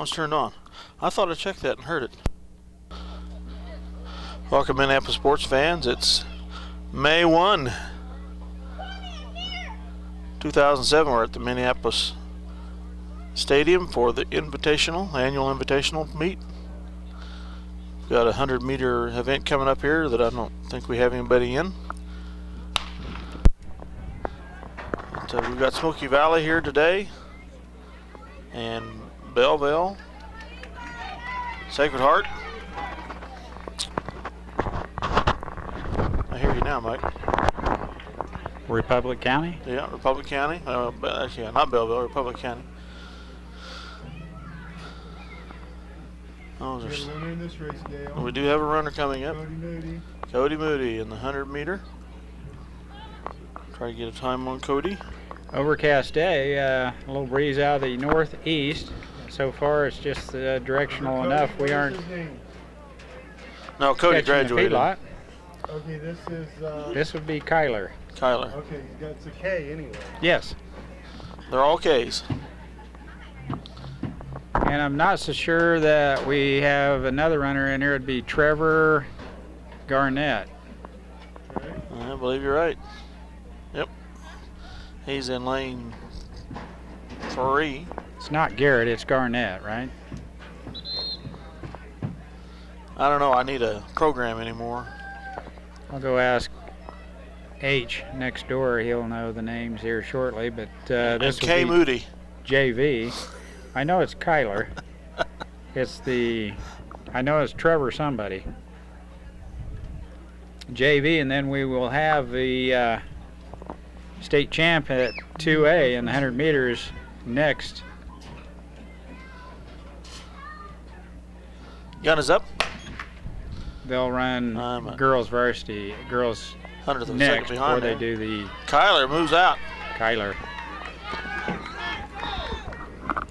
one's turned on. I thought I checked that and heard it. Welcome, Minneapolis sports fans. It's May 1, 2007. We're at the Minneapolis Stadium for the annual Invitational meet. We've got a 100-meter event coming up here that I don't think we have anybody in. But, we've got Smoky Valley here today, and Belleville, Sacred Heart. I hear you now, Mike. Republic County? Yeah, Republic County. Actually, not Belleville, Republic County. Oh, There's a runner in this race, Dale. We do have a runner coming up. Cody Moody. Cody Moody in the 100-meter. Try to get a time on Cody. Overcast day, a little breeze out of the northeast. So far, it's just directional enough. We aren't. No, Cody graduated. Okay, this is. This would be Kyler. Kyler. Okay, it's a K anyway. Yes. They're all Ks. And I'm not so sure that we have another runner in here. It'd be Trevor Garnett. Okay. I believe you're right. Yep. He's in lane 3. It's not Garrett, it's Garnett, right? I don't know. I need a program anymore. I'll go ask H next door. He'll know the names here shortly. But this K will be Moody. JV. I know it's Kyler. I know it's Trevor somebody. JV, and then we will have the state champ at 2A in the 100 meters next. Gun is up. They'll run girls varsity, girls 100th next before they there. do the Kyler moves out. Kyler.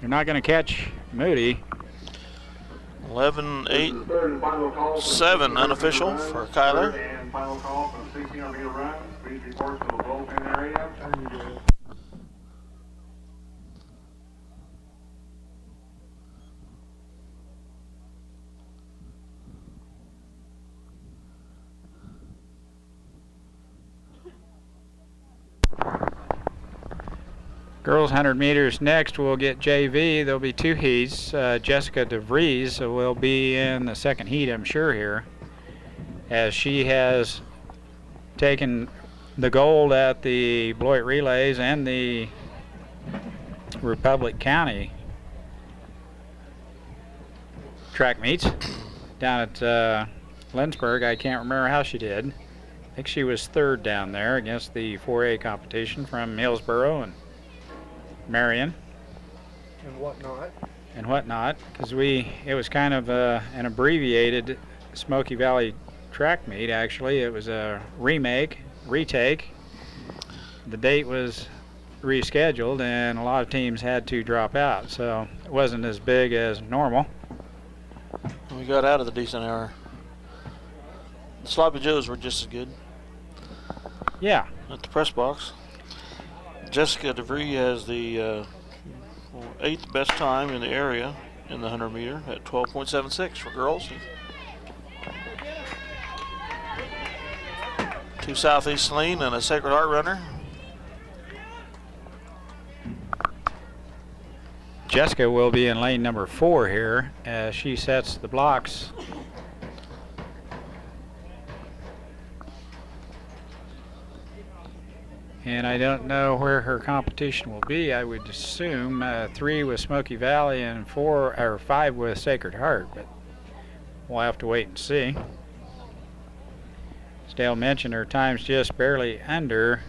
You're not going to catch Moody. 11-8-7 unofficial for Kyler. And final call for the 1600-meter run. Please report to the bullpen area. Girls 100 meters next. We'll get JV. There'll be 2 heats. Jessica DeVries will be in the second heat, I'm sure, here, as she has taken the gold at the Beloit Relays and the Republic County track meets down at Lensburg. I can't remember how she did. I think she was 3rd down there against the 4A competition from Hillsboro and Marion And whatnot. Because it was kind of an abbreviated Smoky Valley track meet. Actually, it was a retake. The date was rescheduled, and a lot of teams had to drop out, so it wasn't as big as normal. We got out of the decent hour. The Sloppy Joes were just as good. Yeah. At the press box. Jessica DeVries has the 8th best time in the area in the 100 meter at 12.76 for girls. 2 Southeast Lean and a Sacred Heart runner. Jessica will be in lane number 4 here as she sets the blocks. And I don't know where her competition will be. I would assume 3 with Smoky Valley and 5 with Sacred Heart, but we'll have to wait and see. As Dale mentioned, her time's just barely under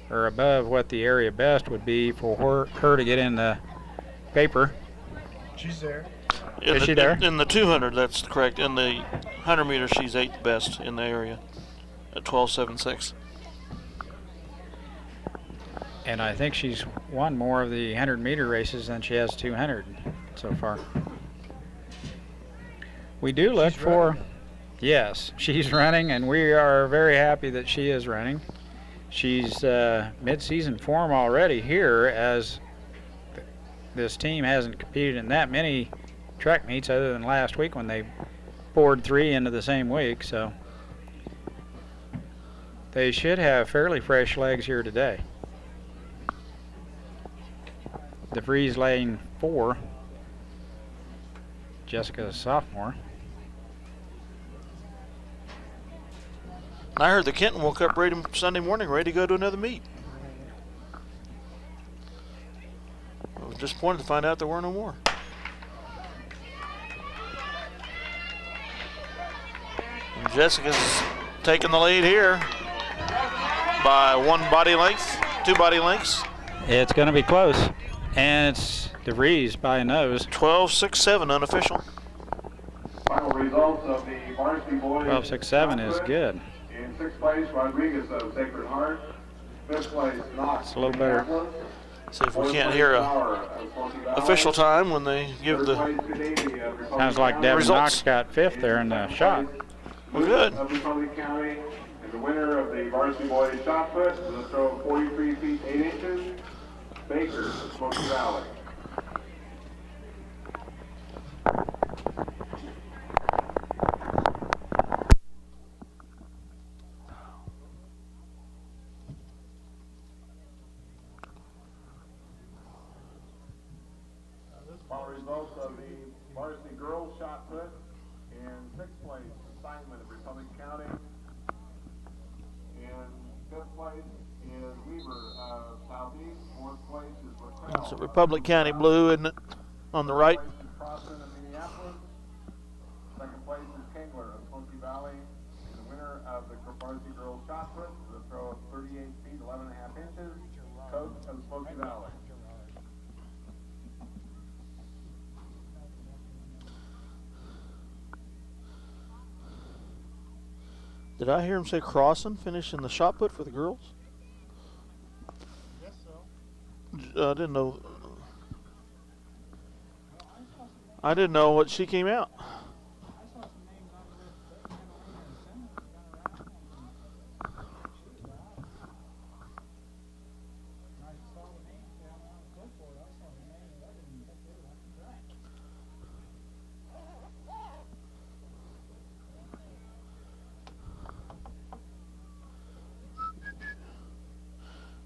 or above what the area best would be for her to get in the paper. She's there. Is she there? In the 200, that's correct. In the 100 meter, she's 8th best in the area at 12.76. And I think she's won more of the 100-meter races than she has 200 so far. We do look for, yes, she's running, and we are very happy that she is running. She's mid-season form already here, as this team hasn't competed in that many track meets other than last week when they poured 3 into the same week. So they should have fairly fresh legs here today. DeVries lane 4. Jessica's a sophomore. I heard the Kenton woke up ready Sunday morning, ready to go to another meet. I was disappointed to find out there were no more. And Jessica's taking the lead here by 1 body length, 2 body lengths. It's going to be close, and it's DeVries by a nose. 12.67 unofficial. Final results of the varsity boys. 12.67 is good. In 6th place, Rodriguez of Sacred Heart. 5th place, Knox. It's a little better. See if we can't hear a official time when they give the Sounds like Devin results. Knox got 5th there in the shot. Well, good. Of Republic County, and the winner of the varsity boys shot put with a throw of 43 feet 8 inches, Baker of Smoky Valley. Final results of the varsity girls shot put. In 6th place, Steinman of Republic County. In 5th place is Weaver of Southeast. 4th place is Lacrell. It's a Republic County blue, isn't it? On the right. 3rd place is Crossan of Minneapolis. 2nd place is Kingler of Smoky Valley. And the winner of the varsity girls shot put with a throw of 38 feet 11 1/2 inches, Coach of Smoky Valley. Did I hear him say Crossan finishing the shot put for the girls? Yes, so. I didn't know. I didn't know what she came out.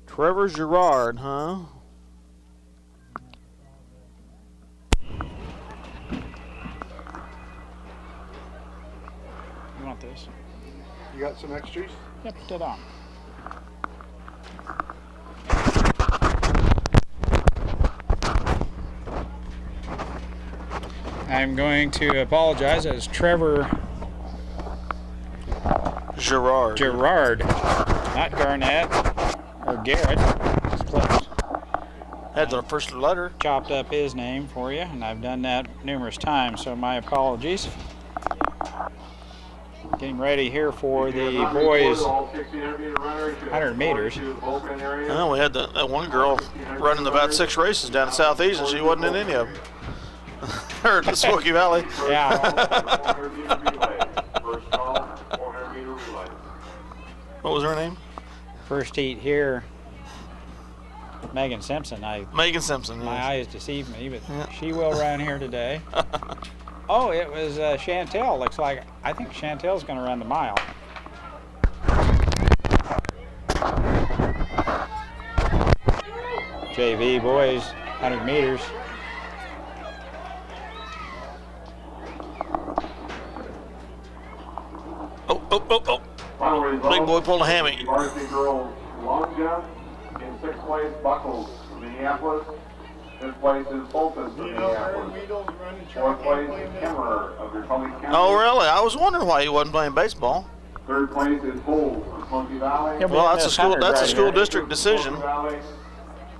Trevor Girard, huh? You want this? You got some extras? Yep, put that on. I'm going to apologize as Trevor Girard. Gerard, not Garnett or Garrett. It's close. Had the first letter. Chopped up his name for you, and I've done that numerous times, so my apologies. Getting ready here for the boys' 100 meters. Well, we had that one girl running about 6 races down in Southeast, and she wasn't in any of them. Her at the Smoky Valley. Yeah. What was her name? First heat here, Megan Simpson. Megan Simpson. My Yes. eyes deceive me, but Yeah. she will run here today. Oh, it was Chantel. Looks like, I think Chantel's going to run the mile. JV boys, 100 meters. Oh. Final results. Big boy pulled a hammy. Varsity girls long jump. In 6th place, Buckles from Minneapolis. 5th place is Fulton from Minneapolis. 4th place is Kemmerer of Republic County. Oh, really? I was wondering why he wasn't playing baseball. 3rd place is Holt from Smoky Valley. Yeah, Well, that's a Miss school. Hunter That's a right school here. district decision Valley.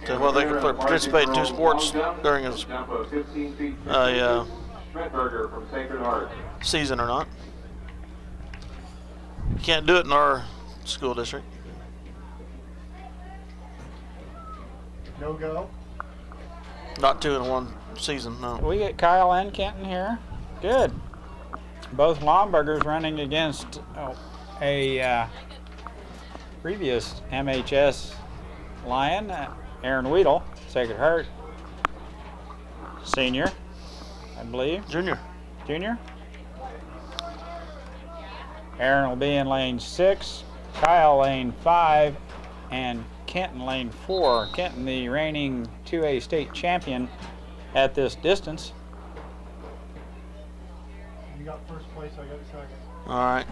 to whether they can participate in 2 sports during a Jump of 15 feet. Schmidberger from Sacred Heart. season or not. You can't do it in our school district. No go? Not 2 in 1 season, no. We get Kyle and Kenton here. Good. Both Lombergers running against a previous MHS Lion, Aaron Weedle, Sacred Heart senior. I believe. Junior. Junior. Aaron will be in lane 6, Kyle lane 5, and Kenton lane 4. Kenton, the reigning 2A state champion at this distance. You got first place, I got second. All right.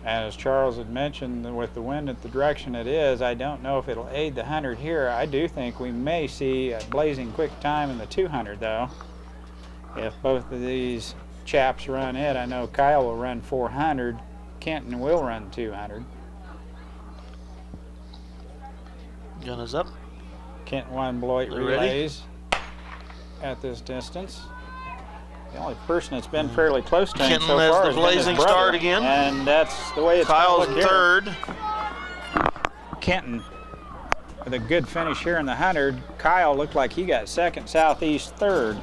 And as Charles had mentioned, with the wind at the direction it is, I don't know if it'll aid the 100 here. I do think we may see a blazing quick time in the 200, though. If both of these chaps run it, I know Kyle will run 400. Kenton will run 200. Gun is up. Kenton won Beloit You ready? relays at this distance. The only person that's been fairly close to him Kenton so has far the has been his blazing brother, start again. and that's the way it's Kyle's gonna in look here. third. Kenton with a good finish here in the 100. Kyle looked like he got second, Southeast third.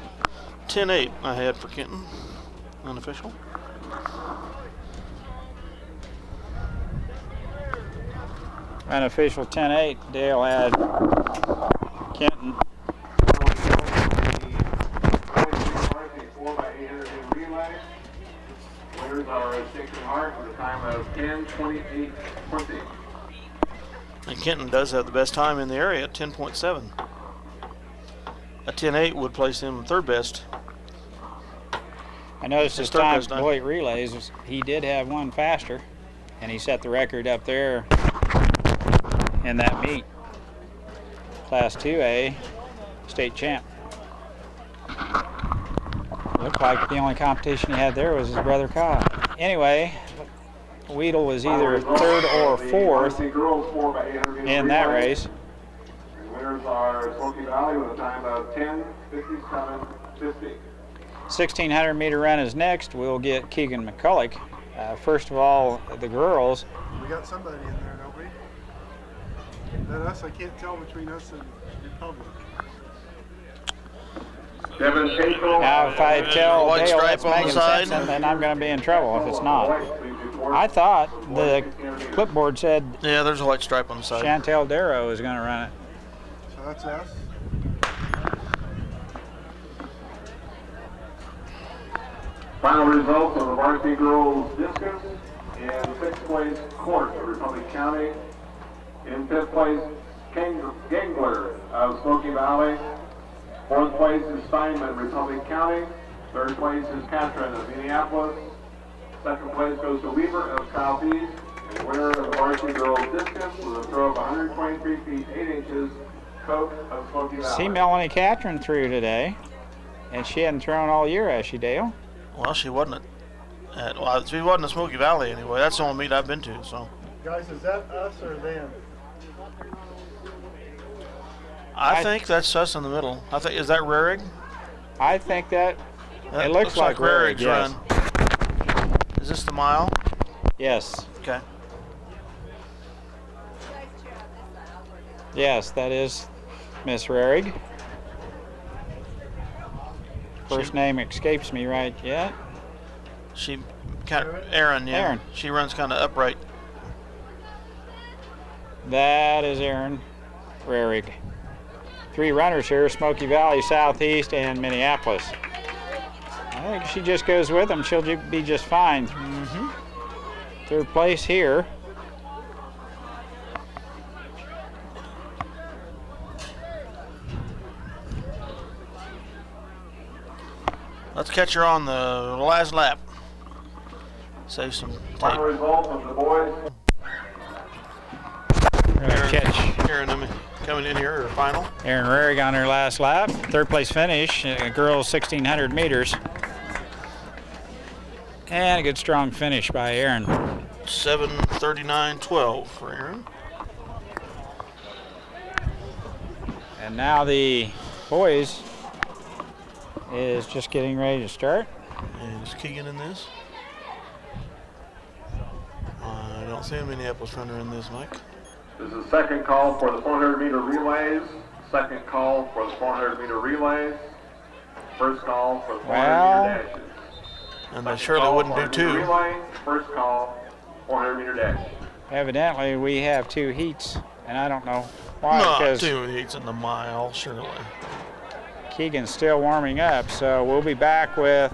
10-8 I had for Kenton. Unofficial. Unofficial 10-8. Dale had Kenton. 4x800 relay. Winners are Shaken Hart with a time of 10:28:20. And Kenton does have the best time in the area at 10.7. A 10-8 would place him third best. I noticed his His third time best at time. Beloit relays, he did have one faster, and he set the record up there in that meet. Class 2A, state champ. Looked like the only competition he had there was his brother Kyle. Anyway, Weedle was either third or fourth in that race. And winners are Smoky Valley with a time of 10:57:50. 1600 meter run is next. We'll get Keegan McCulloch. First of all, the girls. We got somebody in there, don't we? Is that us? I can't tell between us and Republic. Devin Casel. Now, if I tell White Dale stripe that's on the Megan side. Simpson, then I'm going to be in trouble if it's not. I thought the clipboard said Yeah, there's a white stripe on the side. Chantel Darrow is going to run it. So that's us. Final results of the varsity girls discus. In 6th place, Court of Republic County. In 5th place, Gangler of Smoky Valley. 4th place is Steinman, Republic County. 3rd place is Catron of Minneapolis. 2nd place goes to Weaver of Southeast. And the winner of the varsity girls discus with a throw of 123 feet 8 inches, Coke of Smoky Valley. See Melanie Catron through today, and she hadn't thrown all year, has she, Dale? Well, she wasn't she wasn't at Smoky Valley anyway. That's the only meet I've been to. So Guys, is that us or them? I think that's us in the middle. I think is that Rarig? I think that That it looks like Rarig, Rarig's yes. run. Is this the mile? Yes, Okay. yes, that is Miss Rarig. First name escapes me right yet. She kind of Aaron. Yeah. Aaron. She runs kind of upright. That is Aaron Rarig. 3 runners here, Smoky Valley, Southeast, and Minneapolis. I think if she just goes with them, she'll be just fine. Third place here. Let's catch her on the last lap. Save some Final tape. results of the boys. We're gonna catch Aaron, coming in here, or final. Aaron Rarig on her last lap. Third place finish, girls 1600 meters. And a good strong finish by Aaron. 7:39:12 for Aaron. And now the boys is just getting ready to start. And is Keegan in this? I don't see a Minneapolis runner in this, Mike. This is the second call for the 400-meter relays. Second call for the 400-meter relays. First call for the 400-meter dashes. And they Second surely call, wouldn't do 400-meter two. Relay. First call, 400-meter dash. Evidently, we have 2 heats, and I don't know why. Not Because 2 heats in the mile, surely. Keegan's still warming up, so we'll be back with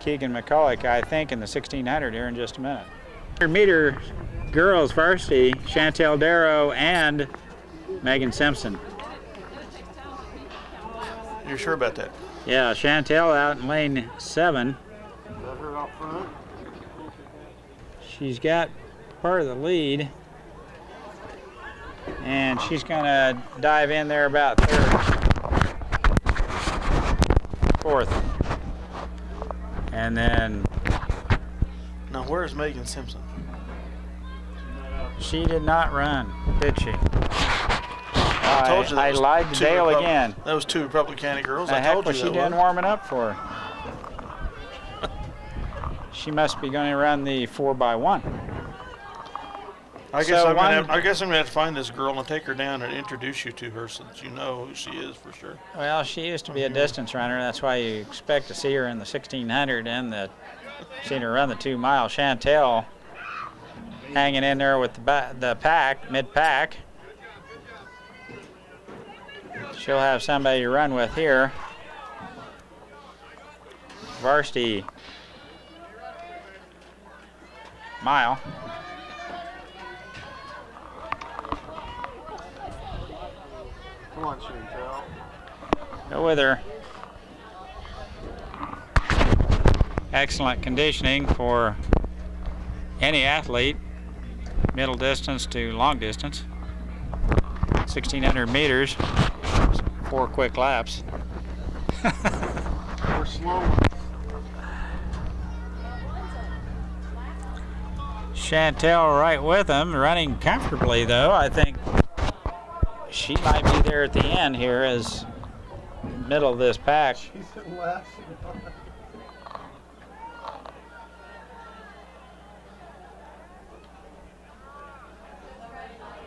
Keegan McCulloch, I think, in the 1600 here in just a minute. 100-meter girls varsity, Chantel Darrow and Megan Simpson. You're sure about that? Yeah, Chantel out in lane 7. Is that her out front? She's got part of the lead, and she's gonna dive in there about 3rd, 4th, and then Now, where's Megan Simpson? she did not run, did she? I told you that I was lied to 2 Dale again. That was 2 Republican County girls. The I heck told was you she that done was. warming up for? She must be going to run the 4x1. I guess So I'm gonna one- have, I guess I'm gonna have to find this girl and take her down and introduce you to her so that you know who she is for sure. Well, she used to be a distance runner. That's why you expect to see her in the 1600 and seen her run the 2 mile. Chantel hanging in there with the pack, mid-pack. She'll have somebody to run with here. Varsity mile. Come on, Chantel. Go with her. Excellent conditioning for any athlete, middle distance to long distance. 1,600 meters, 4 quick laps. We're slow ones. Chantel right with him, running comfortably though. I think she might be there at the end here as middle of this pack. She's in last.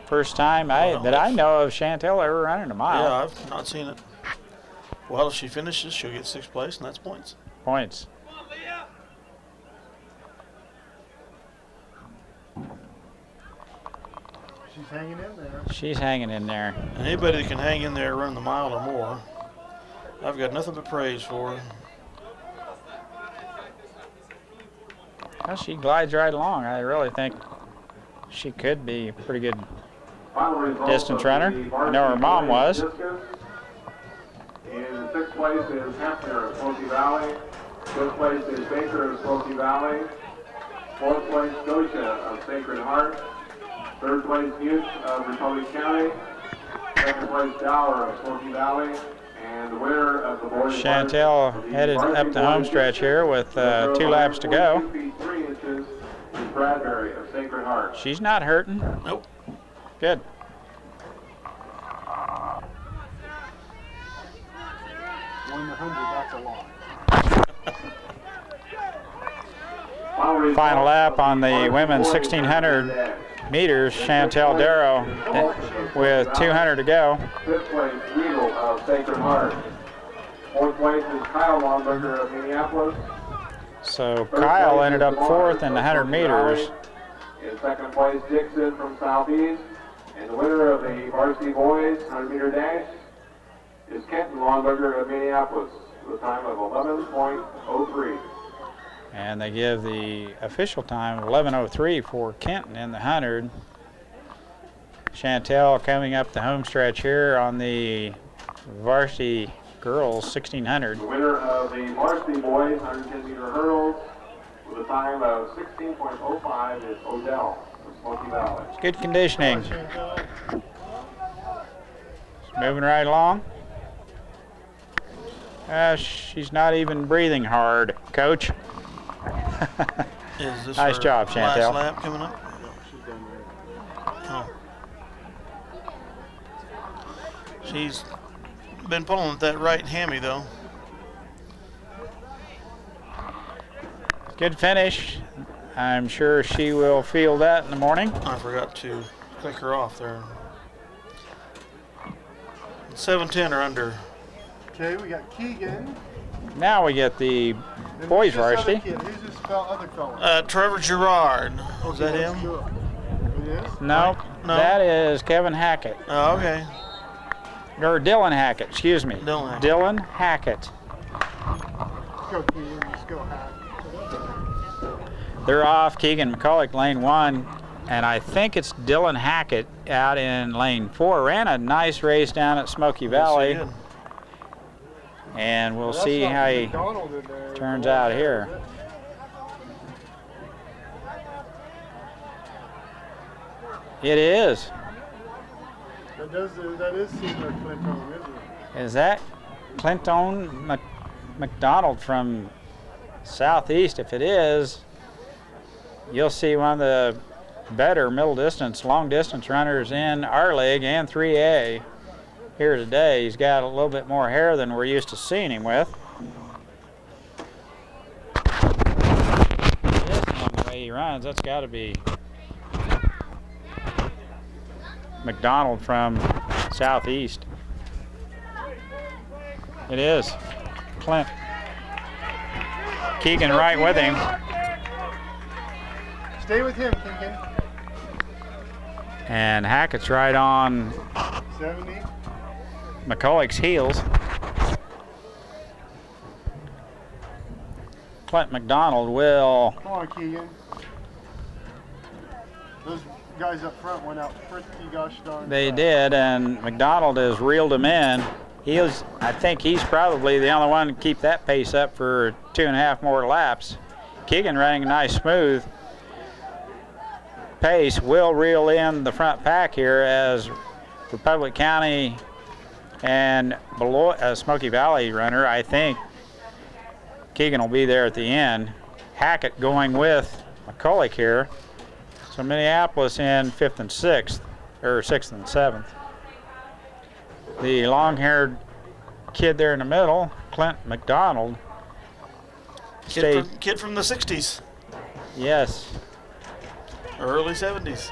First time that I know of Chantel ever running a mile. Yeah, I've not seen it. Well, if she finishes, she'll get 6th place, and that's points. Points. She's hanging in there. She's hanging in there. And anybody that can hang in there, run the mile or more, I've got nothing but praise for her. Well, she glides right along. I really think she could be a pretty good distance runner. I know her mom was. In 6th place is Hefner of Smoky Valley. 5th place is Baker of Smoky Valley. 4th place, Gosha of Sacred Heart. 3rd place, Youth of Republic County. 2nd place, Dower of Smoky Valley. And the winner of the boys' Chantel headed up the home stretch here with 2 laps to go. 2 feet 3 inches is Bradbury of Sacred Heart. She's not hurting. Nope. Good. Won the 100, that's a lot. Final lap on the women's 1,600 meters. Chantel Darrow with 200 to go. 5th place, Weedle of Sacred Heart. 4th place is Kyle Longberger of Minneapolis. So Kyle ended up 4th in the 100 meters. In 2nd place, Dixon from Southeast. And the winner of the varsity boys 100-meter dash is Kenton Longberger of Minneapolis with a time of 11.03. And they give the official time of 11:03 for Kenton in the 100. Chantel coming up the home stretch here on the varsity girls 1,600. The winner of the varsity boys 110-meter hurdles with a time of 16.05 is Odell of Smoky Valley. Good conditioning. Moving right along. She's not even breathing hard, Coach. Is this Nice her job, Chantel. last lap coming up? She's done right. Oh. She's been pulling at that right hammy, though. Good finish. I'm sure she will feel that in the morning. I forgot to click her off there. 7:10 or under. Okay, we got Keegan. Now we get the And boys who's this other varsity. kid? Who's this other fella? Trevor Gerard. Is that Okay, him? let's go. is? Nope. No. That is Kevin Hackett. Oh, okay. Or Dylan Hackett, excuse me. Dylan Hackett. Dylan Hackett. Go Keegan, just go Hack. They're off Keegan McCulloch, lane 1, and I think it's Dylan Hackett out in lane 4. Ran a nice race down at Smoky Valley, Yes, he did. and we'll That's see not how he McDonald in there. turns out here. It is. That is senior Clinton, isn't it? Is that Clinton McDonald from Southeast? If it is, you'll see one of the better middle distance, long distance runners in our league and 3A here today. He's got a little bit more hair than we're used to seeing him with. The way he runs, that's got to be McDonald from Southeast. It is. Clint. Keegan right with him. Stay with him, Keegan. And Hackett's right on 70. McCulloch's heels. Clint McDonald will. Come on, Keegan. Those guys up front went out pretty gosh darn They fast. did, and McDonald has reeled him in. I think he's probably the only one to keep that pace up for 2.5 more laps. Keegan running a nice smooth pace will reel in the front pack here as Republic County and below Smoky Valley runner. I think Keegan will be there at the end. Hackett going with McCulloch here. So Minneapolis in 5th and 6th, or 6th and 7th. The long-haired kid there in the middle, Clint McDonald. Kid from the 60s, Yes, or early 70s.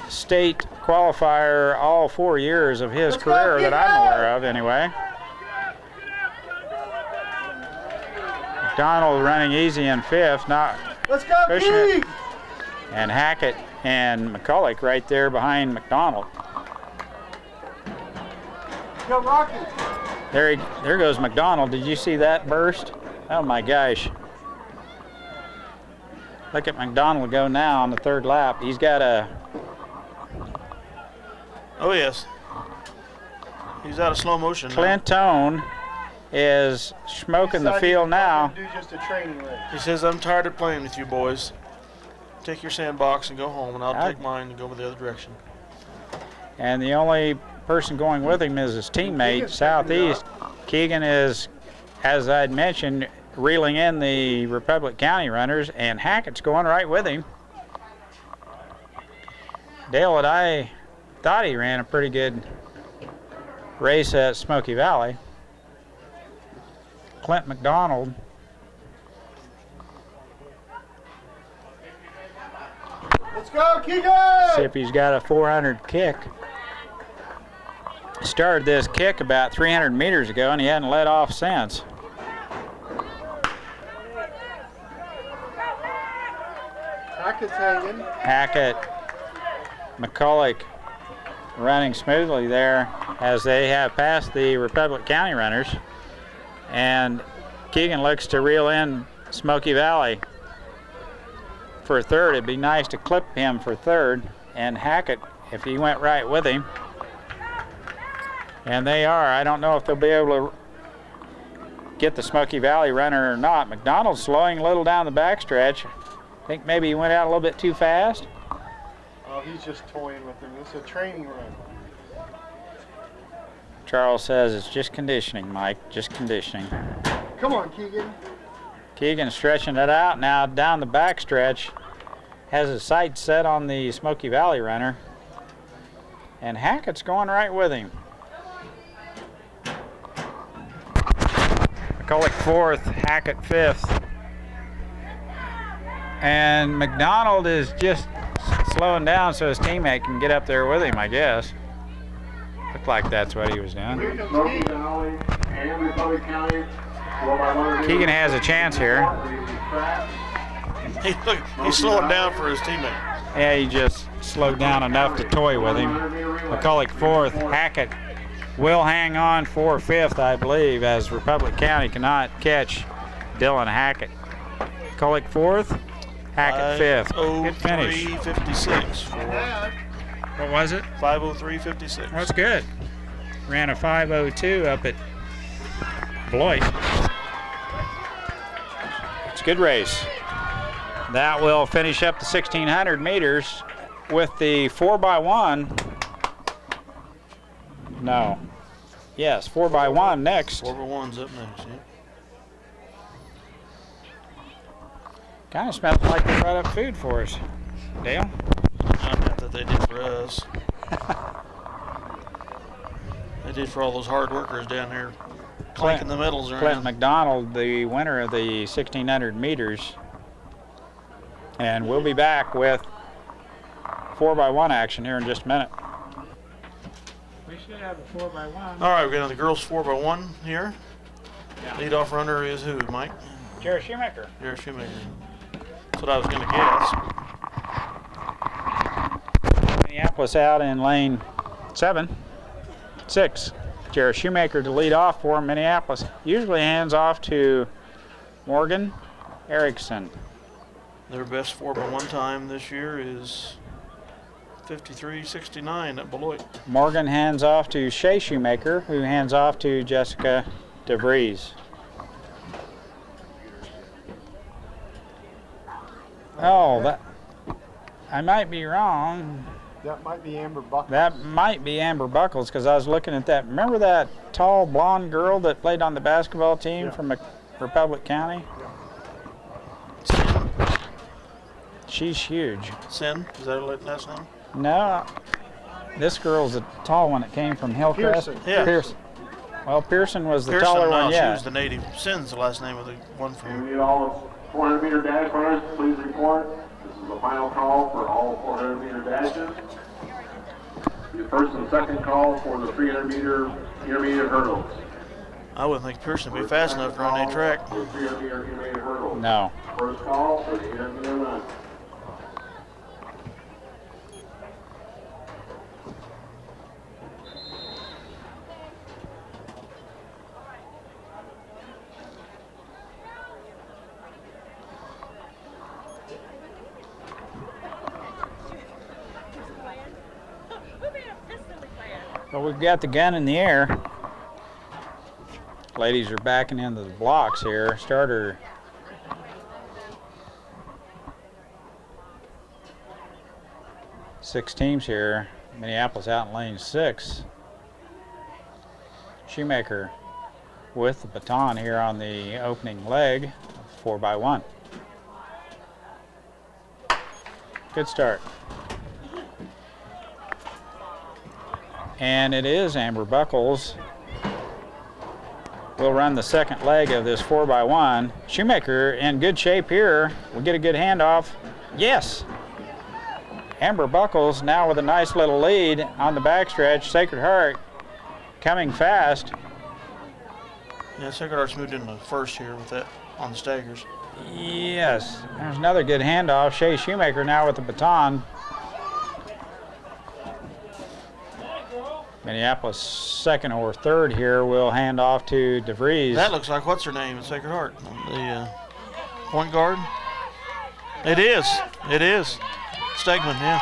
state qualifier all 4 years of his career that I'm aware of anyway. McDonald running easy in 5th, not Let's go, pushing it. Keeg! And Hackett and McCulloch right there behind McDonald. Go, Rocky! There goes McDonald. Did you see that burst? Oh my gosh. Look at McDonald go now on the 3rd lap. He's got a, Oh, yes. He's out of slow motion now. Clinton is smoking the Decided field he's now. gonna Do just a training race. He says, I'm tired of playing with you boys. Take your sandbox and go home, and I'll take mine and go the other direction. And the only person going with him is his teammate, Southeast. Keegan is, as I'd mentioned, reeling in the Republic County runners, and Hackett's going right with him. Dale and I thought he ran a pretty good race at Smoky Valley. Clint McDonald. Let's go, Keegan! See if he's got a 400 kick. Started this kick about 300 meters ago, and he hadn't let off since. Hackett's hanging. Hackett, McCulloch running smoothly there as they have passed the Republic County runners. And Keegan looks to reel in Smoky Valley for 3rd. It'd be nice to clip him for 3rd. And Hackett, if he went right with him. And they are. I don't know if they'll be able to get the Smoky Valley runner or not. McDonald's slowing a little down the backstretch. I think maybe he went out a little bit too fast. Oh, he's just toying with him. It's a training run. Charles says it's just conditioning, Mike, just conditioning. Come on, Keegan. Keegan stretching it out now down the backstretch. Has his sights set on the Smoky Valley runner. And Hackett's going right with him. McCulloch 4th, Hackett 5th. And McDonald is just slowing down so his teammate can get up there with him, I guess. Looked like that's what he was doing. Here comes Smoky Keegan. Valley and Republic County. Keegan has a chance here. He's slowing down for his teammate. Yeah, he just slowed down enough to toy with him. McCulloch fourth. Hackett will hang on for fifth, I believe, as Republic County cannot catch Dylan Hackett. McCulloch fourth. Hackett fifth. Good finish. 5:03:56. What was it? 5:03:56. That's good. Ran a 5:02 up at Beloit. It's a good race. That will finish up the 1,600 meters with the 4x1. No. Yes, 4x1 next. 4x1's up next, yeah. Kind of smells like they brought up food for us. Dale? Not that they did for us. They did for all those hard workers down there clanking the medals around. Clint McDonald, the winner of the 1,600 meters. And we'll be back with 4x1 action here in just a minute. We should have a 4x1. All right, we're getting the girls 4x1 here. Yeah. Lead-off runner is who, Mike? Jared Shoemaker. Jared Shoemaker. That's what I was going to guess. Minneapolis out in lane 6. Jared Shoemaker to lead off for Minneapolis. Usually hands off to Morgan Erickson. Their best 4x1 time this year is 53:69 at Beloit. Morgan hands off to Shay Shoemaker, who hands off to Jessica DeVries. Oh, that I might be wrong. That might be Amber Buckles. That might be Amber Buckles, because I was looking at that. Remember that tall blonde girl that played on the basketball team from Republic County? She's huge. Sin, is that her last name? No, this girl's a tall one that came from Hillcrest. Pearson. Yeah. Pearson. Well, Pearson was the Pearson, taller no, one, she yeah. was the native. Sin's the last name of the one We from. need all 400-meter dash runners, please report. This is the final call for all 400-meter dashes. The first and second call for the 300-meter intermediate hurdles. I wouldn't think Pearson would be fast enough to run that track. For 300-meter intermediate hurdles. No. First call for the 800-meter run. Well, we've got the gun in the air. Ladies are backing into the blocks here. Starter. Six teams here. Minneapolis out in lane 6. Shoemaker with the baton here on the opening leg. 4x1. Good start. And it is Amber Buckles. We'll run the second leg of this 4x1. Shoemaker in good shape here. We'll get a good handoff. Yes. Amber Buckles now with a nice little lead on the backstretch. Sacred Heart coming fast. Yeah, Sacred Heart's moved into first here with that on the staggers. Yes. There's another good handoff. Shay Shoemaker now with the baton. Minneapolis second or third here will hand off to DeVries. That looks like what's her name at Sacred Heart? The point guard? It is. It is. Stegman, yeah.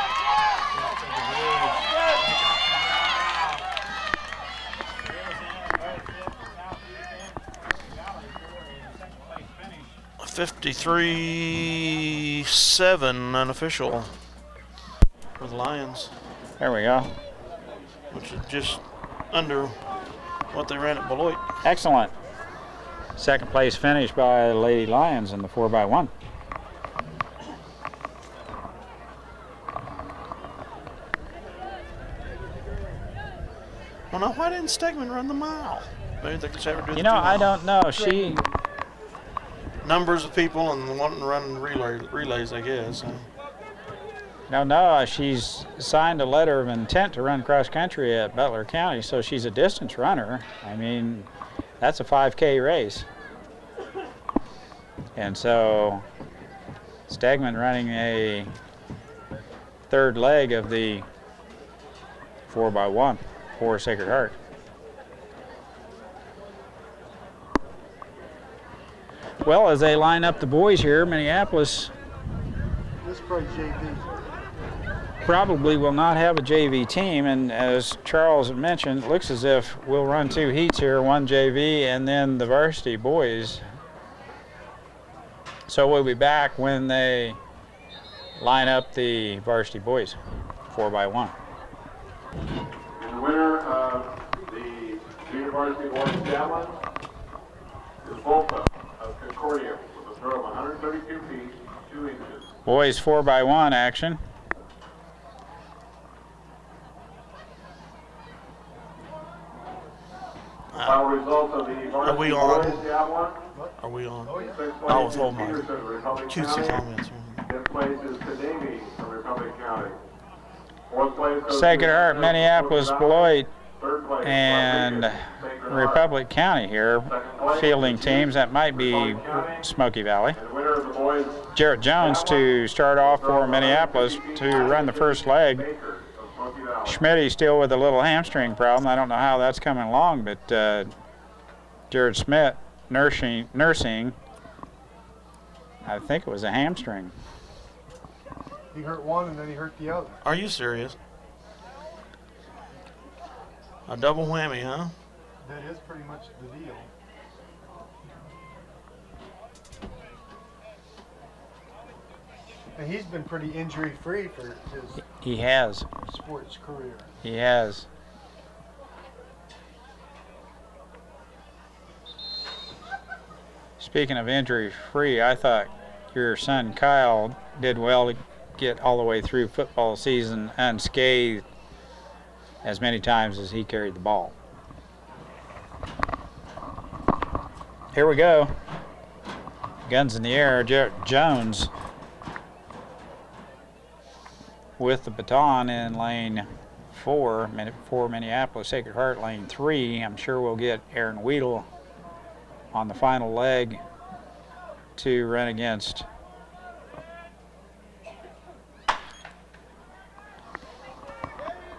$53.7 unofficial for the Lions. There we go. Which is just under what they ran at Beloit. Excellent. Second place finish by the Lady Lions in the 4x1. Well, now, why didn't Stegman run the mile? Maybe they could have her do You the know, 2 I mile. don't know. She, Numbers of people and wanting to run relays, I guess. no, she's signed a letter of intent to run cross country at Butler County, so she's a distance runner. I mean, that's a 5K race. And so Stegman running a third leg of the 4x1 for Sacred Heart. Well, as they line up the boys here, Minneapolis This is probably JV. probably will not have a JV team, and as Charles had mentioned, it looks as if we'll run 2 heats here, 1 JV and then the varsity boys. So we'll be back when they line up the varsity boys, 4x1. And the winner of the junior varsity boys javelin is Volta of Concordia with a throw of 132 feet, 2 inches. Boys 4x1 action. Final results of the Are we varsity on? boys javelin. Are we on? Oh, yeah. Sixth I was place holding is my Peterson, Republic cutesy County. comments. Fifth place is Kadami from Republic County. Fourth place goes Sacred to Heart, Minneapolis, Smoky Valley. Beloit, Third place, and Rodriguez, Sacred Heart. Republic County here fielding teams. That might be Smoky Valley. And the winner of the boys Jarrett Jones to start off for Minneapolis to run the first leg. Baker of Smoky Valley. Schmitty still with a little hamstring problem. I don't know how that's coming along, but Jared Smith nursing. I think it was a hamstring. He hurt one and then he hurt the other. Are you serious? A double whammy, huh? That is pretty much the deal. And he's been pretty injury-free for his He has. sports career. He has. Speaking of injury-free, I thought your son Kyle did well to get all the way through football season unscathed as many times as he carried the ball. Here we go. Guns in the air. Jarrett Jones with the baton in lane 4 for Minneapolis. Sacred Heart lane 3. I'm sure we'll get Aaron Weedle on the final leg to run against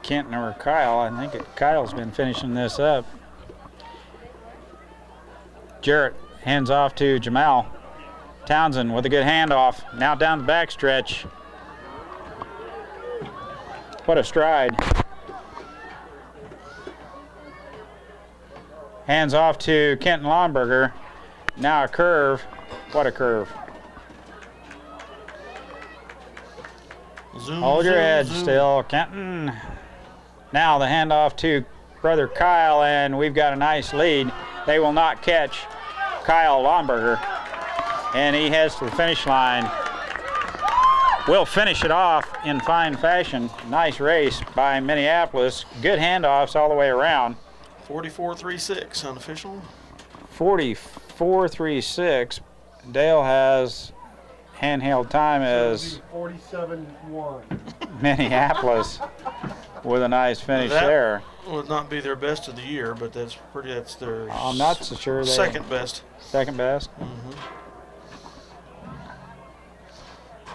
Kenton or Kyle. I think Kyle's been finishing this up. Jarrett hands off to Jamal Townsend with a good handoff. Now down the back stretch. What a stride. Hands off to Kenton Lomberger. Now a curve. What a curve. Zoom, Hold your zoom, edge zoom. still, Kenton. Now the handoff to brother Kyle, and we've got a nice lead. They will not catch Kyle Lomberger, and he heads to the finish line. We'll finish it off in fine fashion. Nice race by Minneapolis. Good handoffs all the way around. 44.36 unofficial. 44.36. Dale has handheld time as 47-1. Minneapolis with a nice finish That there. would not be their best of the year, but that's their I'm not so sure they second best. second best.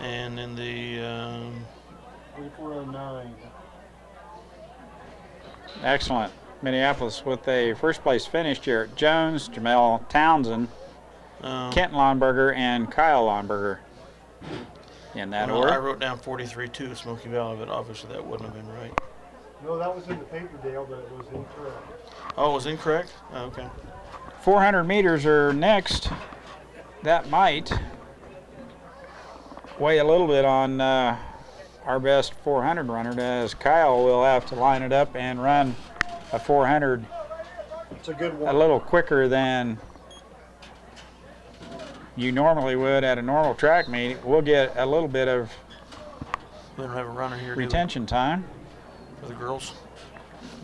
And in the 44-09. Excellent. Minneapolis with a first place finish. Jarrett Jones, Jamal Townsend, Kenton Lomberger, and Kyle Lomberger. In that I order. wrote down 43-2 Smoky Valley, but obviously that wouldn't have been right. No, that was in the paper, Dale, but it was incorrect. Oh, it was incorrect? Oh, okay. 400 meters are next. That might weigh a little bit on our best 400 runner, as Kyle will have to line it up and run a 400 It's a good a one. little quicker than you normally would at a normal track meet. We'll get a little bit of We don't have a runner here do we, retention time. for the girls.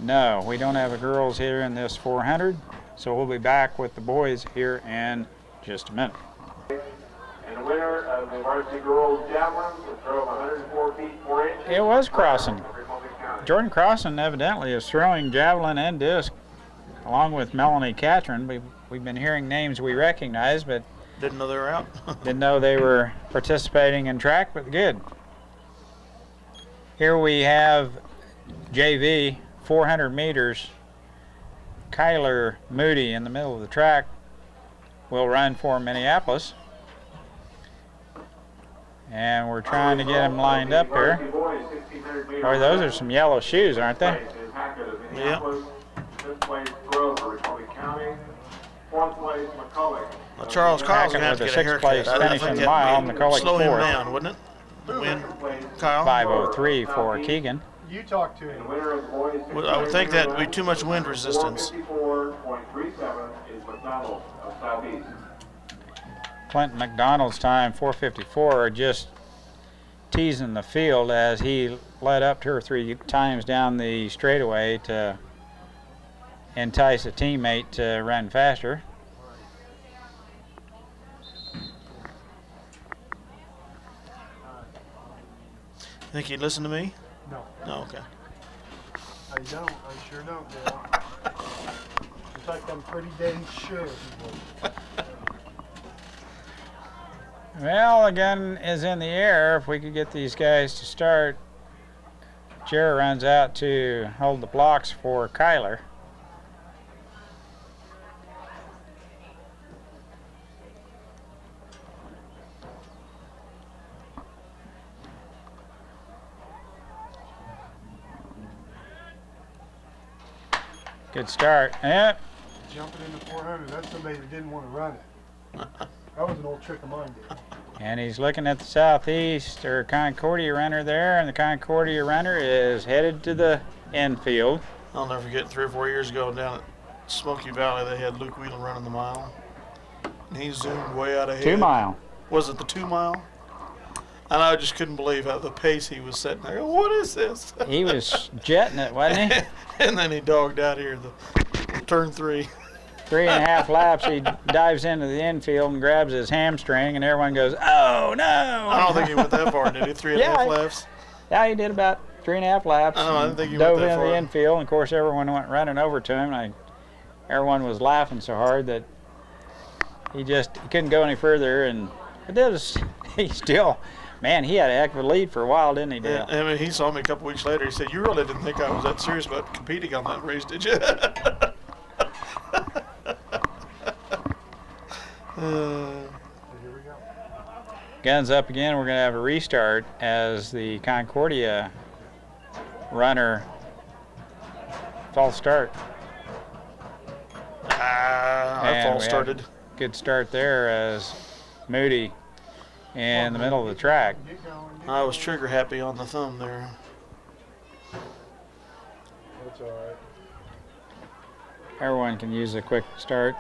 No, we don't have a girls here in this 400, so we'll be back with the boys here in just a minute. And the winner of the varsity girls javelin with a throw of 104 feet 4 inches. It was Crossan. Republic County. Jordan Crossan evidently is throwing javelin and disc along with Melanie Catron. We've been hearing names we recognize, but Didn't know they were out. didn't know they were participating in track, but good. Here we have JV, 400 meters. Kyler Moody in the middle of the track will run for Minneapolis. And we're trying to get him lined up here. Boy, those are some yellow shoes, aren't they? Yeah. Well, Charles Kyle's going to have to With get a a haircut. sixth-place I finish think in the that mile, would McCulloch slow him fourth. down, wouldn't it? The win, Kyle. 5:03 for Keegan. You talk to him. Well, I would think that would be too much wind resistance. Clinton McDonald's time, 4:54, just teasing the field as he led up 2 or 3 times down the straightaway to entice a teammate to run faster. Think he'd listen to me? No, No, okay. I don't. I sure don't, Dale. In fact, I'm pretty dang sure he would. Well, the gun is in the air. If we could get these guys to start. Jerry runs out to hold the blocks for Kyler. Good start. Yep. Jumping into 400, that's somebody that didn't want to run it. That was an old trick of mine, Dale. And he's looking at the southeast or Concordia runner there, and the Concordia runner is headed to the infield. I'll never forget 3 or 4 years ago down at Smoky Valley, they had Luke Whelan running the mile. And he zoomed way out ahead. 2 mile. Was it the 2 mile? And I just couldn't believe how the pace he was setting there. What is this? He was jetting it, wasn't he? And then he dogged out here the turn 3. 3.5 laps, he dives into the infield and grabs his hamstring, and everyone goes, "Oh no!" I don't think he went that far, did he? 3.5 Yeah, laps? Yeah, he did about 3.5 laps. I know, I didn't and think he dove went that into the far. infield, and of course everyone went running over to him. And everyone was laughing so hard that he couldn't go any further. And he still, man, he had a heck of a lead for a while, didn't he, Dale? I mean, he saw me a couple weeks later. He said, "You really didn't think I was that serious about competing on that race, did you?" Here we go. Guns up again. We're going to have a restart as the Concordia runner false start. I And false we started. Good start there as Moody in the middle of the track. Get going. I was trigger happy on the thumb there. That's all right. Everyone can use a quick start.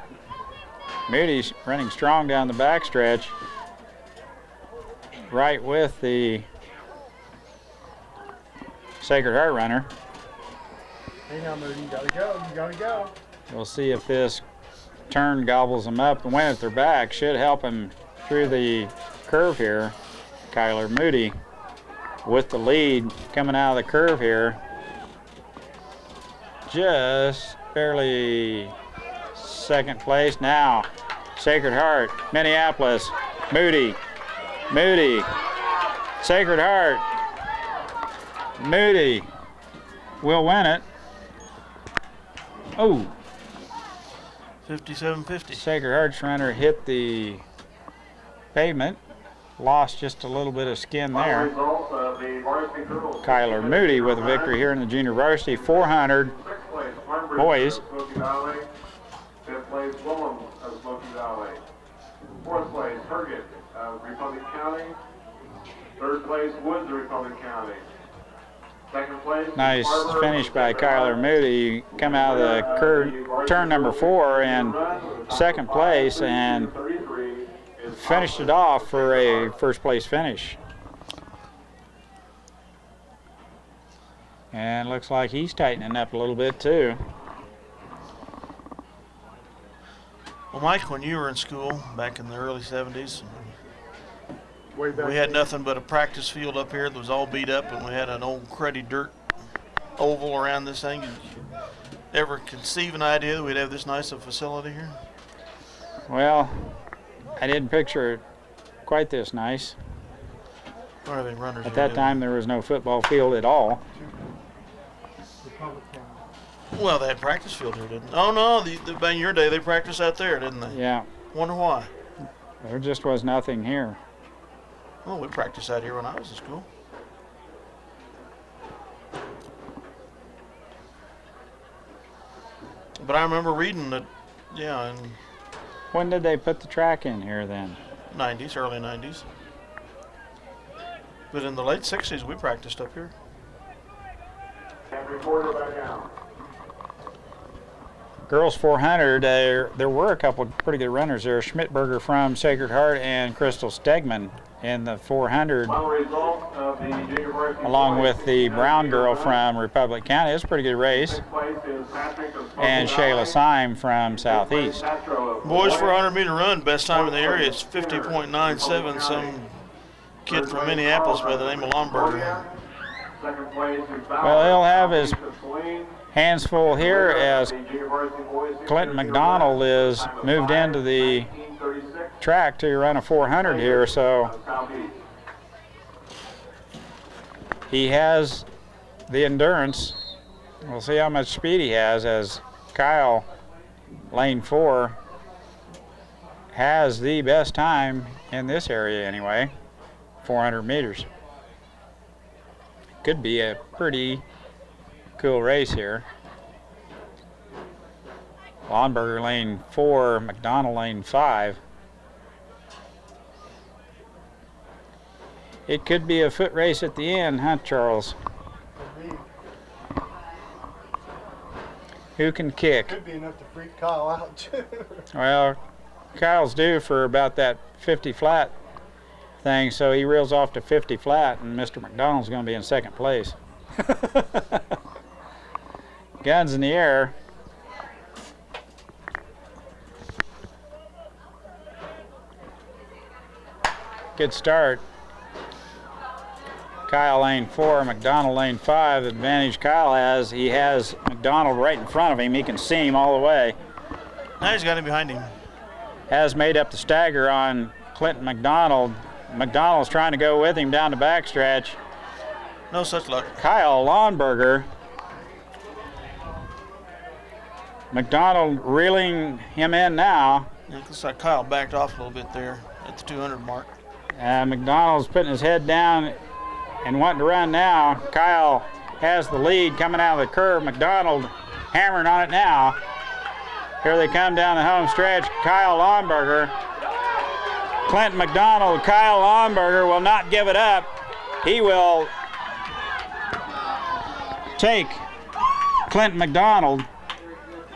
Moody's running strong down the backstretch, right with the Sacred Heart runner. Hang on, Moody. You gotta go. You gotta go. We'll see if this turn gobbles them up. The wind at their back should help him through the curve here. Kyler Moody with the lead coming out of the curve here. Just barely second place now. Sacred Heart, Minneapolis, Moody, Sacred Heart, Moody will win it. Oh, 57.50. Sacred Heart's runner hit the pavement, lost just a little bit of skin there. Kyler Moody with a victory here in the junior varsity 400 boys. Fifth place, Willem of Smoky Valley. Fourth place, Herget of Republic County. Third place, Woods of Republic County. Second place, Nice finish by Kyler Moody. Come out of the curve, turn number 4 in second place and finished it off for a first place finish. And looks like he's tightening up a little bit too. Well, Mike, when you were in school back in the early 70s, Way back we had then. nothing but a practice field up here that was all beat up, and we had an old cruddy dirt oval around this thing. Did you ever conceive an idea that we'd have this nice a facility here? Well, I didn't picture it quite this nice. Or are they runners? At that time, there was no football field at all. Republic County. Well, they had practice field here, didn't they? Oh, no. Back in your day, they practiced out there, didn't they? Yeah, Wonder why. there just was nothing here. Oh, we practiced out here when I was in school. But I remember reading that, yeah, in When did they put the track in here then? 90s, early 90s. But in the late 60s, we practiced up here. And reporter back out. Girls 400, there were a couple of pretty good runners there. Schmidberger from Sacred Heart and Crystal Stegman in the 400, Final result of the junior varsity along boys with the brown girl from Republic County. It's a pretty good race. Sixth place is Patrick of And Smoky Shayla Valley. Syme from Southeast. Castro of Boys Illinois. 400 meter run, best time in the area is 50.97. Some kid from Minneapolis by the name of Lomberger. Second place is Well, he'll have his Saline. hands full here as The junior varsity boys Clinton McDonald is moved into the 1936 track to run a 400 here, so of Southeast. he has the endurance. We'll see how much speed he has as Kyle, lane 4, has the best time in this area anyway, 400 meters. Could be a pretty cool race here. Lomberger lane 4, McDonald lane 5. It could be a foot race at the end, huh, Charles? Could be. Who can kick? Could be enough to freak Kyle out too. Well, Kyle's due for about that 50 flat thing, so he reels off to 50 flat, and Mr. McDonald's going to be in second place. Guns in the air. Good start. Kyle lane 4, McDonald lane 5. The advantage Kyle has, he has McDonald right in front of him. He can see him all the way. Now he's got him behind him. Has made up the stagger on Clinton McDonald. McDonald's trying to go with him down the backstretch. No such luck. Kyle Lawnberger. McDonald reeling him in now. It looks like Kyle backed off a little bit there at the 200 mark. McDonald's putting his head down and wanting to run now. Kyle has the lead coming out of the curve. McDonald hammering on it now. Here they come down the home stretch. Kyle Lawnberger. Clinton McDonald, Kyle Lawnberger will not give it up. He will take Clinton McDonald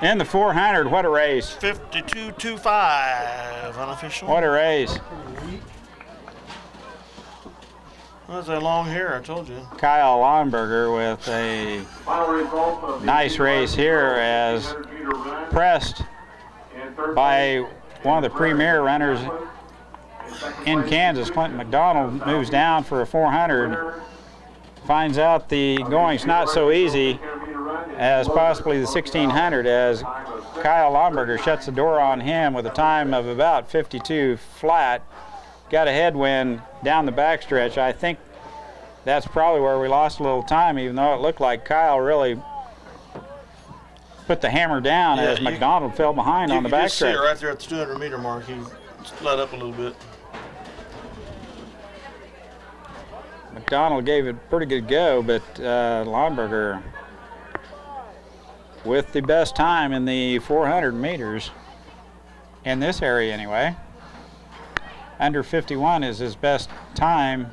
in the 400. What a race. 52.25 unofficial. What a race. That's a long hair, I told you. Kyle Lawnberger with a Final result of the nice race here as 100 meter run. pressed In third by place, one of the premier runners in Kansas. Clinton McDonald moves down for a 400. Finds out the going's not so easy as possibly the 1600 as Kyle Lawnberger shuts the door on him with a time of about 52 flat. Got a headwind down the backstretch. I think that's probably where we lost a little time, even though it looked like Kyle really put the hammer down as McDonald fell behind on the You just see it backstretch. right there at the 200 meter mark. He let up a little bit. McDonald gave it a pretty good go, but Lawnberger with the best time in the 400 meters in this area anyway. Under 51 is his best time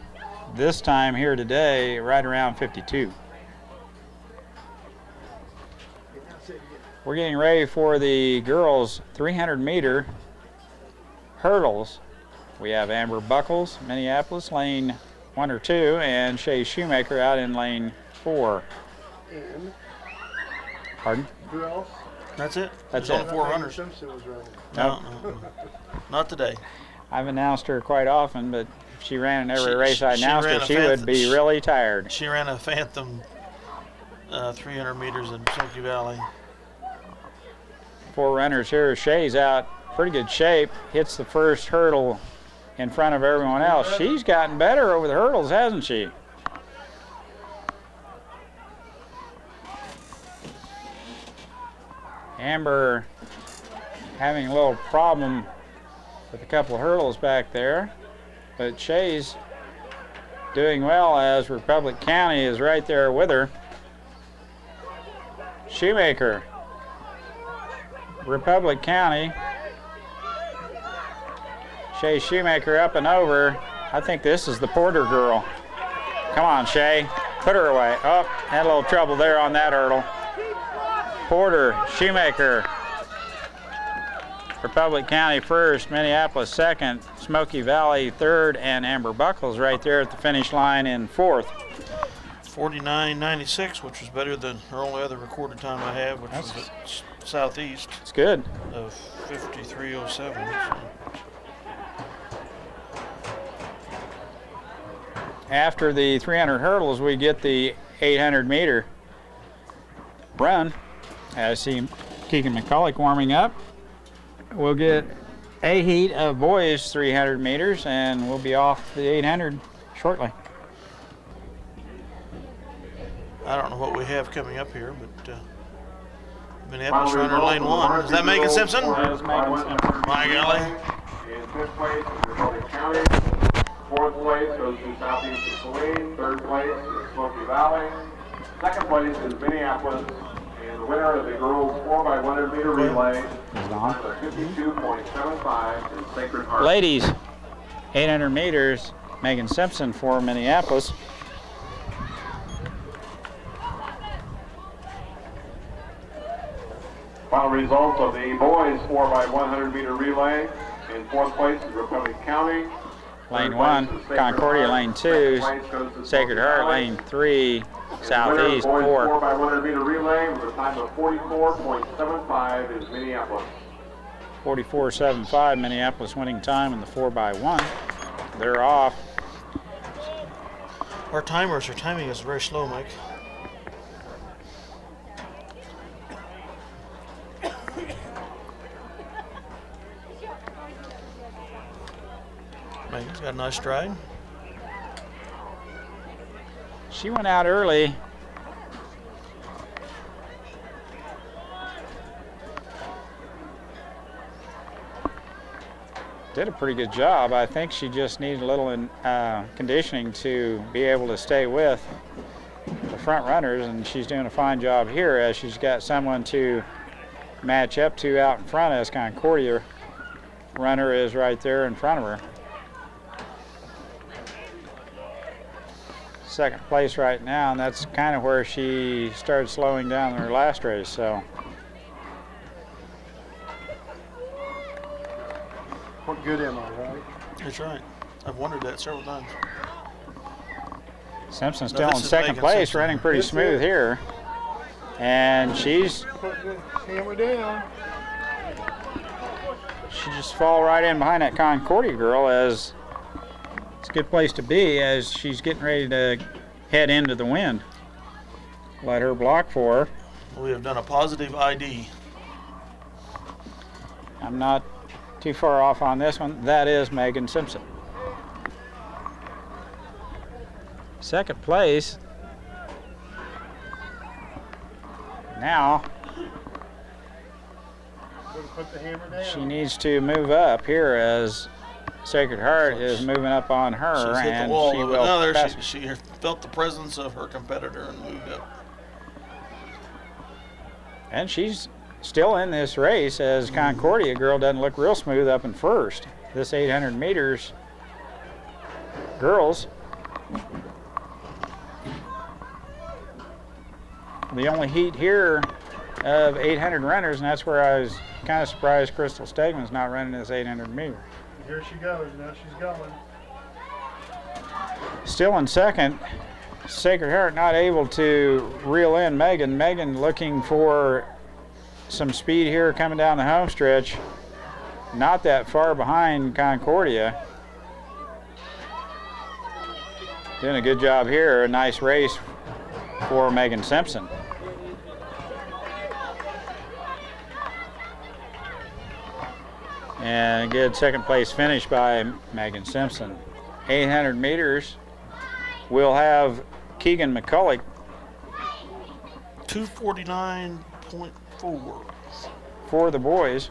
this time here today, right around 52. We're getting ready for the girls 300 meter hurdles. We have Amber Buckles, Minneapolis, lane 1 or 2, and Shay Shoemaker out in lane 4. And Pardon? who else? That's it. That's There's it. only 4 runners. Simpson was running. No. Not today. I've announced her quite often, but if she ran in every She- race I she announced ran her, a she would be Phantom. really tired. She ran a Phantom 300 meters in Smoky Valley. 4 runners here. Shay's out, pretty good shape. Hits the first hurdle in front of everyone else. She's gotten better over the hurdles, hasn't she? Amber having a little problem with a couple of hurdles back there, but Shay's doing well as Republic County is right there with her. Shoemaker, Republic County, Shay Shoemaker up and over. I think this is the Porter girl. Come on, Shay, put her away. Oh, had a little trouble there on that hurdle. Porter, Shoemaker, Republic County first, Minneapolis second, Smoky Valley third, and Amber Buckles right there at the finish line in fourth. 49.96, which was better than her only other recorded time I have, which was at Southeast. It's good. Of 53.07. So. After the 300 hurdles, we get the 800 meter run. I see Keegan McCulloch warming up. We'll get a heat of boys 300 meters, and we'll be off the 800 shortly. I don't know what we have coming up here, but Minneapolis runner lane 1. Is that Megan Simpson? That is Megan Simpson. My golly. In fifth place is Republic County. Fourth place goes to Southeast of Saline. Third place is Smoky Valley. Second place is Minneapolis. And the winner of the girls 4x100 meter relay Is on. 52.75 is Sacred Heart. Ladies, 800 meters, Megan Simpson for Minneapolis. Final results of the boys 4x100 meter relay. In fourth place is Republic County. Lane 1, Concordia lane 2, Sacred Heart lane 3, Southeast 4. 4x100 meter relay with a time of 44.75 is Minneapolis. 44.75 Minneapolis winning time in the 4x1. They're off. Our timing is very slow, Mike. Megan's got a nice stride. She went out early. Did a pretty good job. I think she just needed a little conditioning to be able to stay with the front runners, and she's doing a fine job here as she's got someone to match up to out in front as Concordia runner is right there in front of her. Second place right now, and that's kind of where she started slowing down in her last race. So What good am I, right? That's right. I've wondered that several times. Simpson No, still in this is second Megan place, Simpson. running pretty That's smooth it. here. And she's Put the hammer down. she just fall right in behind that Concordia girl, as it's a good place to be as she's getting ready to head into the wind. Let her block for her. We have done a positive ID. I'm not too far off on this one. That is Megan Simpson. Second place. Now Better put the hammer down. she needs to move up here as Sacred Heart is moving up on her, She's hit the and wall. she But will now there pass. she felt the presence of her competitor and moved up. And she's still in this race as Concordia girl doesn't look real smooth up in first. This 800 meters girls, the only heat here of 800 runners, and that's where I was kind of surprised Crystal Stegman's not running this 800 meter. Here she goes. Now she's going. Still in second, Sacred Heart not able to reel in Megan. Megan looking for some speed here coming down the home stretch. Not that far behind Concordia. Doing a good job here. A nice race for Megan Simpson. And a good second place finish by Megan Simpson. 800 meters, we'll have Keegan McCulloch. 249.4 for the boys.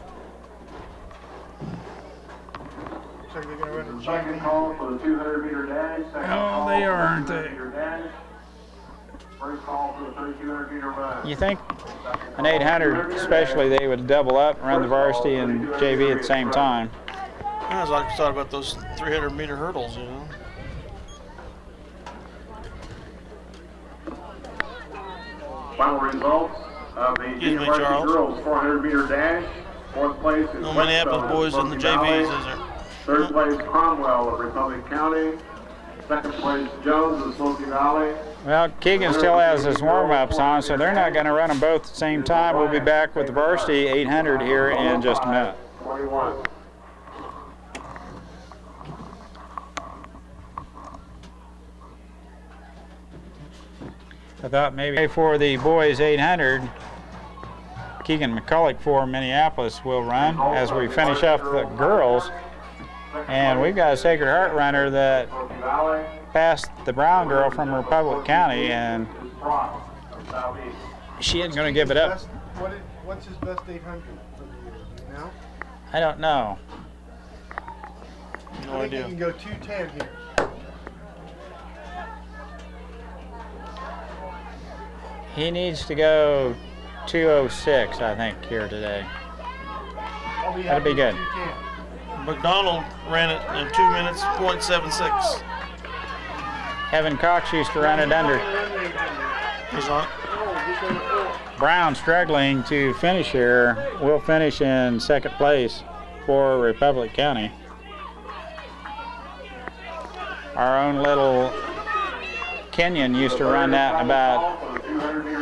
So they're going to run a Second call for the 200-meter dash. No, they aren't. First call for the 3,200-meter run. You think an 800, especially, they would double up, run the varsity and JV at the same time. I was like thought about those 300-meter hurdles, you know. Final results of the Excuse me, varsity Charles. girls 400-meter dash. Fourth place is No Minneapolis boys in the JVs, is there? Third place, Cromwell of Republic County. Second place, Jones of Smoky Valley. Well, Keegan still has his warm-ups on, so they're not going to run them both at the same time. We'll be back with the varsity 800 here in just a minute. 21. I thought maybe for the boys 800, Keegan McCulloch for Minneapolis will run as we finish up the girls. And we've got a Sacred Heart runner that passed the Brown girl from Republic County, and she isn't going to give it up. What's his best 800 for the year? Do you know? I don't know. No I think idea. he can go 210 here. He needs to go 206, I think, here today. That'd be good. McDonald ran it in 2 minutes, .76. Evan Cox used to run it under. He's on. Brown struggling to finish here. Will finish in second place for Republic County. Our own little Kenyon used to run that in about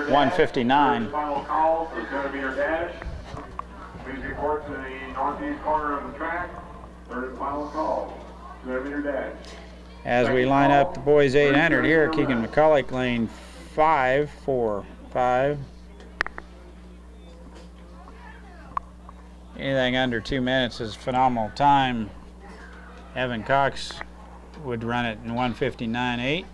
159. Final call for the 200-meter dash. Please report to the northeast corner of the track. Third and final call, 200-meter dash. As we line up the boys 800 here, Keegan McCulloch lane 5, 4, 5. Anything under 2 minutes is phenomenal time. Evan Cox would run it in 159.8.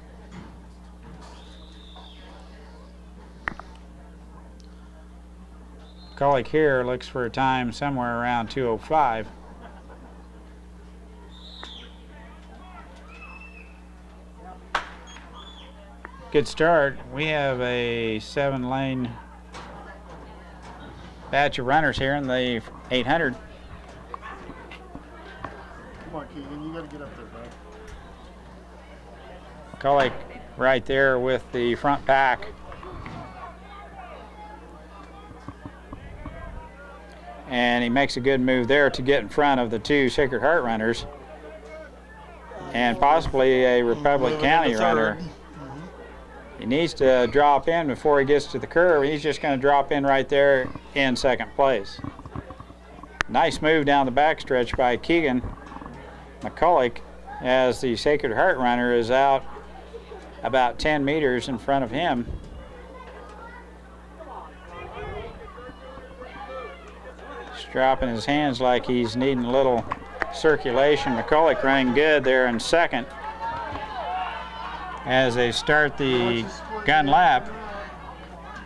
McCulloch here looks for a time somewhere around 2:05. Good start. We have a 7-lane batch of runners here in the 800. Come on, Keegan, you got to get up there, bud. McCulloch right there with the front pack. And he makes a good move there to get in front of the two Sacred Heart runners and possibly a Republic Moving County into runner. third. He needs to drop in before he gets to the curve. He's just going to drop in right there in second place. Nice move down the backstretch by Keegan McCulloch as the Sacred Heart runner is out about 10 meters in front of him. Just dropping his hands like he's needing a little circulation. McCulloch running good there in second as they start the gun lap.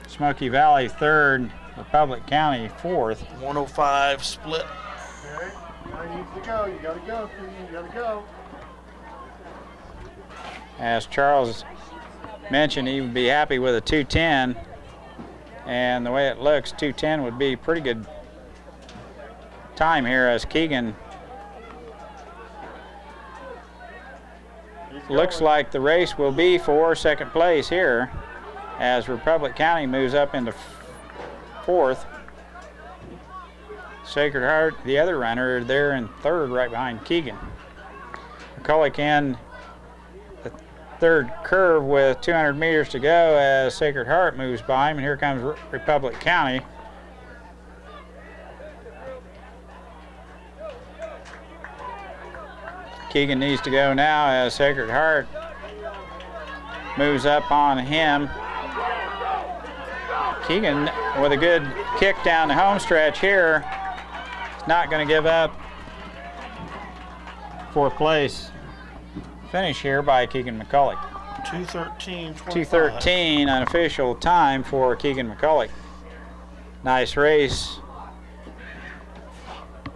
Smoky Valley third, Republic County fourth. 105 split. Okay, now you need to go. You got to go, Keegan. You got to go. As Charles mentioned, he would be happy with a 210, and the way it looks, 210 would be pretty good time here as Keegan looks like the race will be for second place here as Republic County moves up into fourth. Sacred Heart, the other runner, there in third right behind Keegan. McCulloch in the third curve with 200 meters to go as Sacred Heart moves by him, and here comes Republic County. Keegan needs to go now as Sacred Heart moves up on him. Keegan with a good kick down the home stretch here. He's not going to give up Fourth place finish here by Keegan McCulloch. 2:13.25. 2:13 unofficial time for Keegan McCulloch. Nice race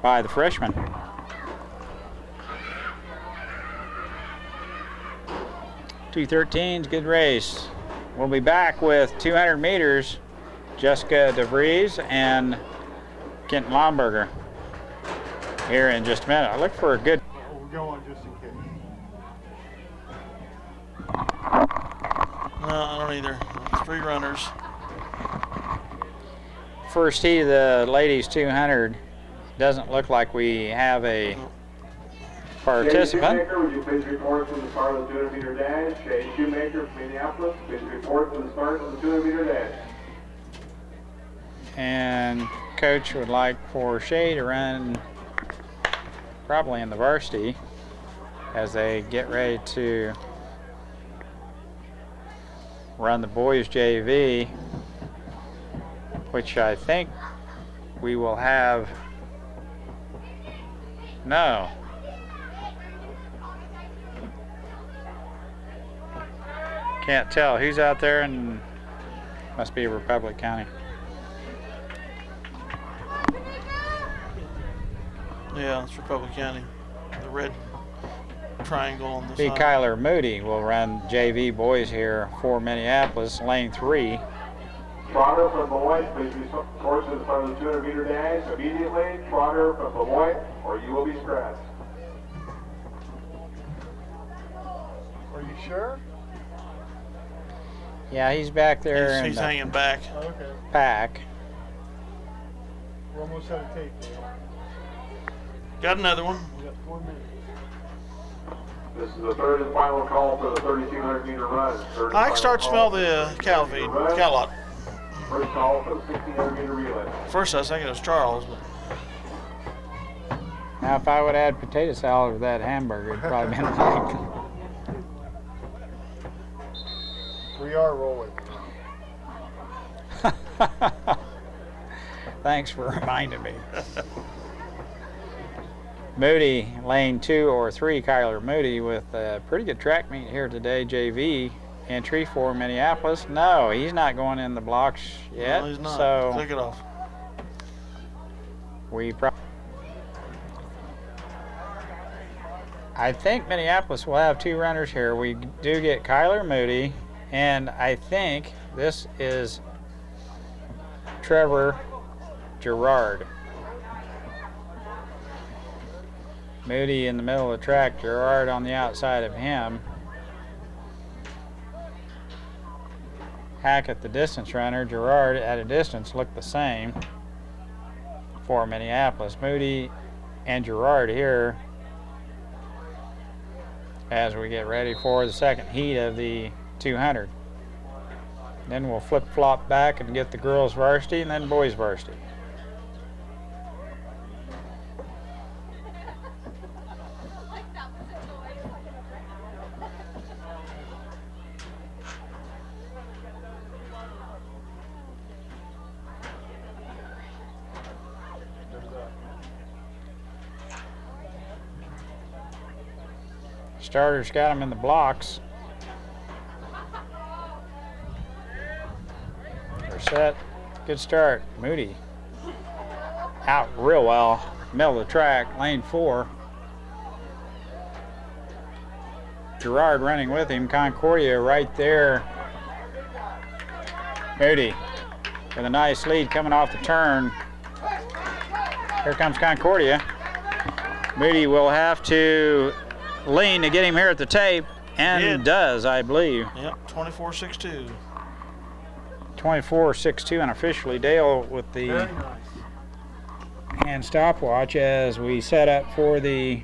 by the freshman. 2:13's good race. We'll be back with 200 meters. Jessica DeVries and Kent Lomberger here in just a minute. I look for a good. We're going just in case. No, I don't either. 3 runners. First heat of the ladies 200. Doesn't look like we have a participant. Shoemaker, would you please report to the start of the 200-meter dash? Shay Shoemaker from Minneapolis, please report to the start of the 200-meter dash. And coach would like for Shay to run probably in the varsity as they get ready to run the boys JV, which I think we will have. No. Can't tell who's out there, and must be Republic County. Yeah, it's Republic County. The red triangle on the B. side. Kyler Moody will run JV boys here for Minneapolis, lane 3. Trotter from Beloit, please report to the start of the 200-meter dash immediately. Trotter from Beloit, or you will be scratched. Are you sure? Yeah, he's back there in He's the hanging back. Okay. pack. We're almost out of tape, Dale. Got another one. We got 4 minutes. This is the third and final call for the 3,200-meter run. I can start to smell the cow feed, cow lot. First call for the 1,600-meter relay. First I was thinking it was Charles, but Now, if I would add potato salad with that hamburger, it'd probably been like. We are rolling. Thanks for reminding me. Moody, lane 2 or 3, Kyler Moody with a pretty good track meet here today, JV entry for Minneapolis. No, he's not going in the blocks yet. no, he's not. So Click it off. I think Minneapolis will have 2 runners here. We do get Kyler Moody, and I think this is Trevor Gerard. Moody in the middle of the track, Gerard on the outside of him. Hackett, the distance runner, Gerard at a distance look the same for Minneapolis. Moody and Gerard here as we get ready for the second heat of the 200. Then we'll flip-flop back and get the girls varsity and then boys varsity. Starters got them in the blocks. They're set. Good start. Moody out real well. Middle of the track, lane 4. Gerard running with him. Concordia right there. Moody with a nice lead coming off the turn. Here comes Concordia. Moody will have to lean to get him here at the tape, and does, I believe. Yep, 24.62. 24.62 unofficially. Dale with the Very nice. hand stopwatch as we set up for the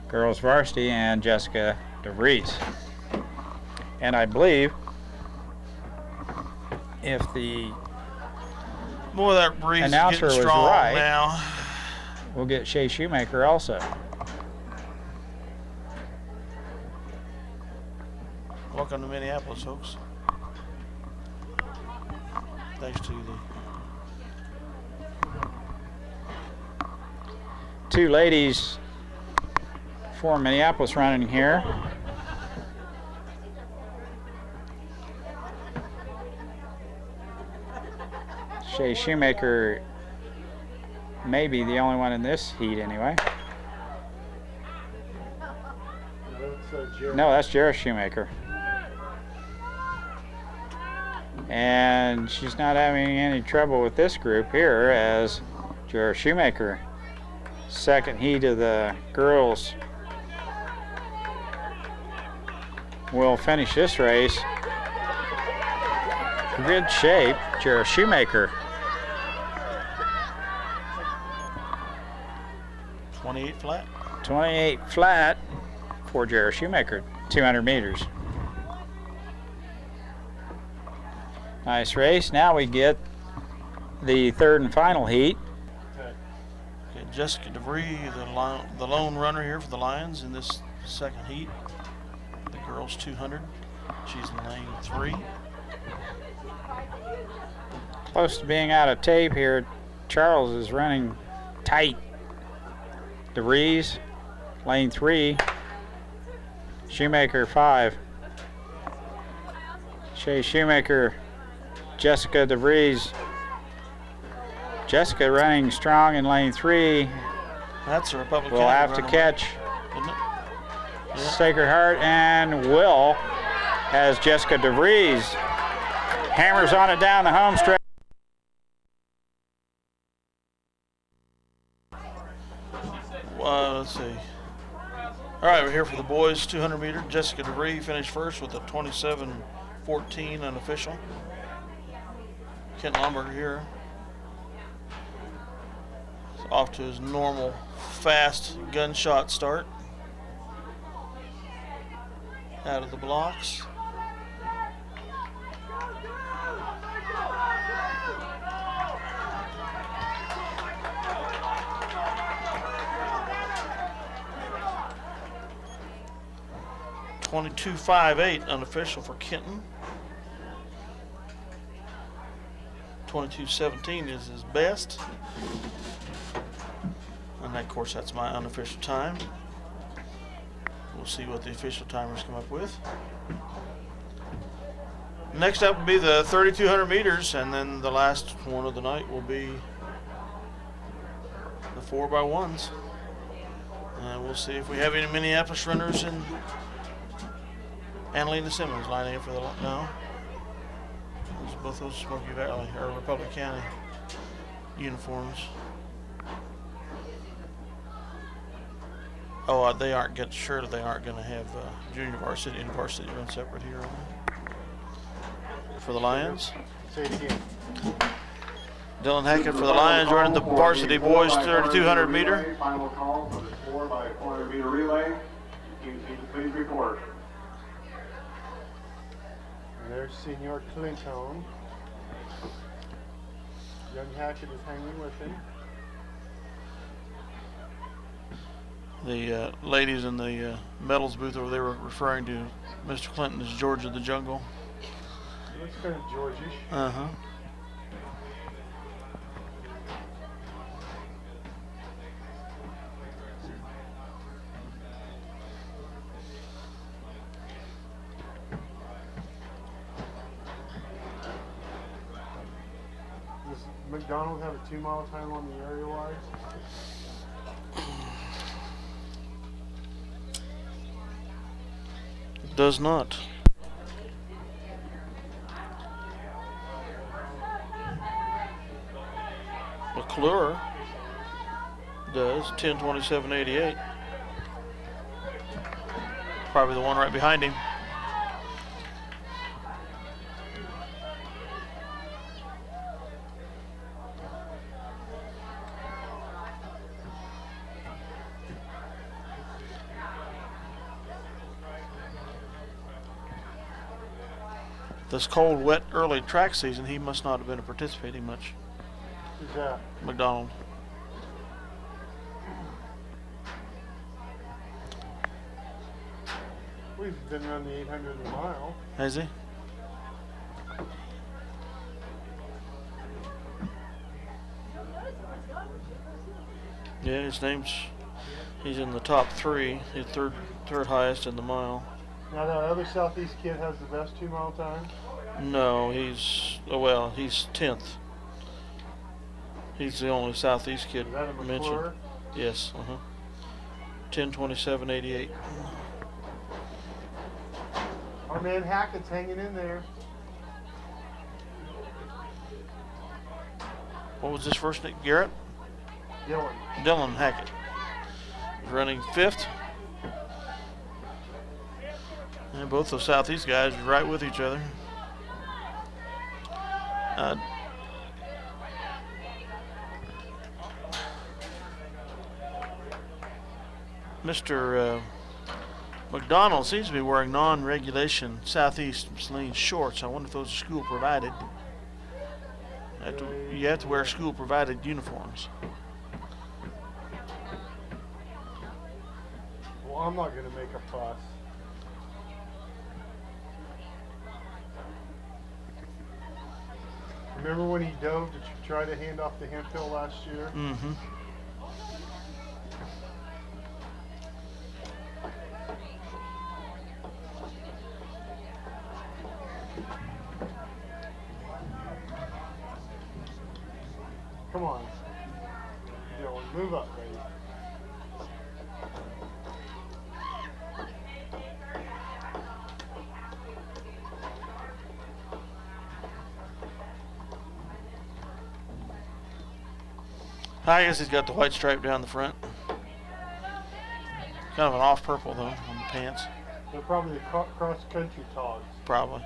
girls varsity and Jessica DeVries. And I believe if the Boy, that breeze is announcer getting was strong right, now. we'll get Shay Shoemaker also. Welcome to Minneapolis, folks. Thanks to the 2 ladies for Minneapolis running here. Shay Shoemaker may be the only one in this heat anyway. No, that's Jarrah Shoemaker. And she's not having any trouble with this group here, as Jarrah Shoemaker, second heat of the girls, will finish this race. Good shape, Jarrah Shoemaker. 28 flat. 28 flat for Jarrah Shoemaker, 200 meters. Nice race. Now we get the third and final heat. Okay, Jessica DeVries, the lone runner here for the Lions in this second heat. The girls 200. She's in lane 3. Close to being out of tape here. Charles is running tight. DeVries, lane 3. Shoemaker 5. Shay Shoemaker, Jessica DeVries. Jessica running strong in lane 3. That's a Republican. Will have to catch isn't it? Yeah. Sacred Heart, and will, as Jessica DeVries hammers on it down the home stretch. Let's see. All right, we're here for the boys 200 meter. Jessica DeVries finished first with a 27:14 unofficial. Kent Lomberger here. He's off to his normal fast gunshot start. Out of the blocks. .2258 unofficial for Kenton. 22:17 is his best. And of course that's my unofficial time. We'll see what the official timers come up with. Next up will be the 3,200 meters, and then the last one of the night will be the 4x1s. And we'll see if we have any Minneapolis runners in. Annalena Simmons lining up for the no. Both those Smoky Valley or Republic County uniforms. Oh, they aren't get sure they aren't going to have junior varsity and varsity run separate here for the Lions. Say it again. Dylan Hackett for the Lions running the varsity boys 3,200 meter. Final call for the 4x400 meter relay. Team, please report. There's Senior Clinton. Young Hackett is hanging with him. The ladies in the medals booth over there were referring to Mr. Clinton as George of the Jungle. He looks kind of Georgish. Uh-huh. Does McDonald have a 2-mile time on the area wise? Does not. McClure does 10:27.88. Probably the one right behind him. This cold, wet, early track season, he must not have been participating much. Who's that? McDonald. We've been around the 800 a mile. Has he? Yeah, his name's He's in the top 3. He's third highest in the mile. Now that other Southeast kid has the best 2-mile time. No, he's 10th. He's the only Southeast kid Is that a mentioned. McClure? Yes. 10:27.88. Our man Hackett's hanging in there. What was his first name? Garrett? Dylan Hackett. He's running 5th. And both those Southeast guys are right with each other. Mr. McDonald seems to be wearing non-regulation Southeast Saline shorts. I wonder if those are school provided. You have to wear school provided uniforms. Well, I'm not going to make a fuss. Remember when he dove to try to hand off the Hemphill last year? Mm-hmm. Come on. Dylan, move up, baby. I guess he's got the white stripe down the front. Kind of an off purple though on the pants. They're probably the cross-country togs. Probably.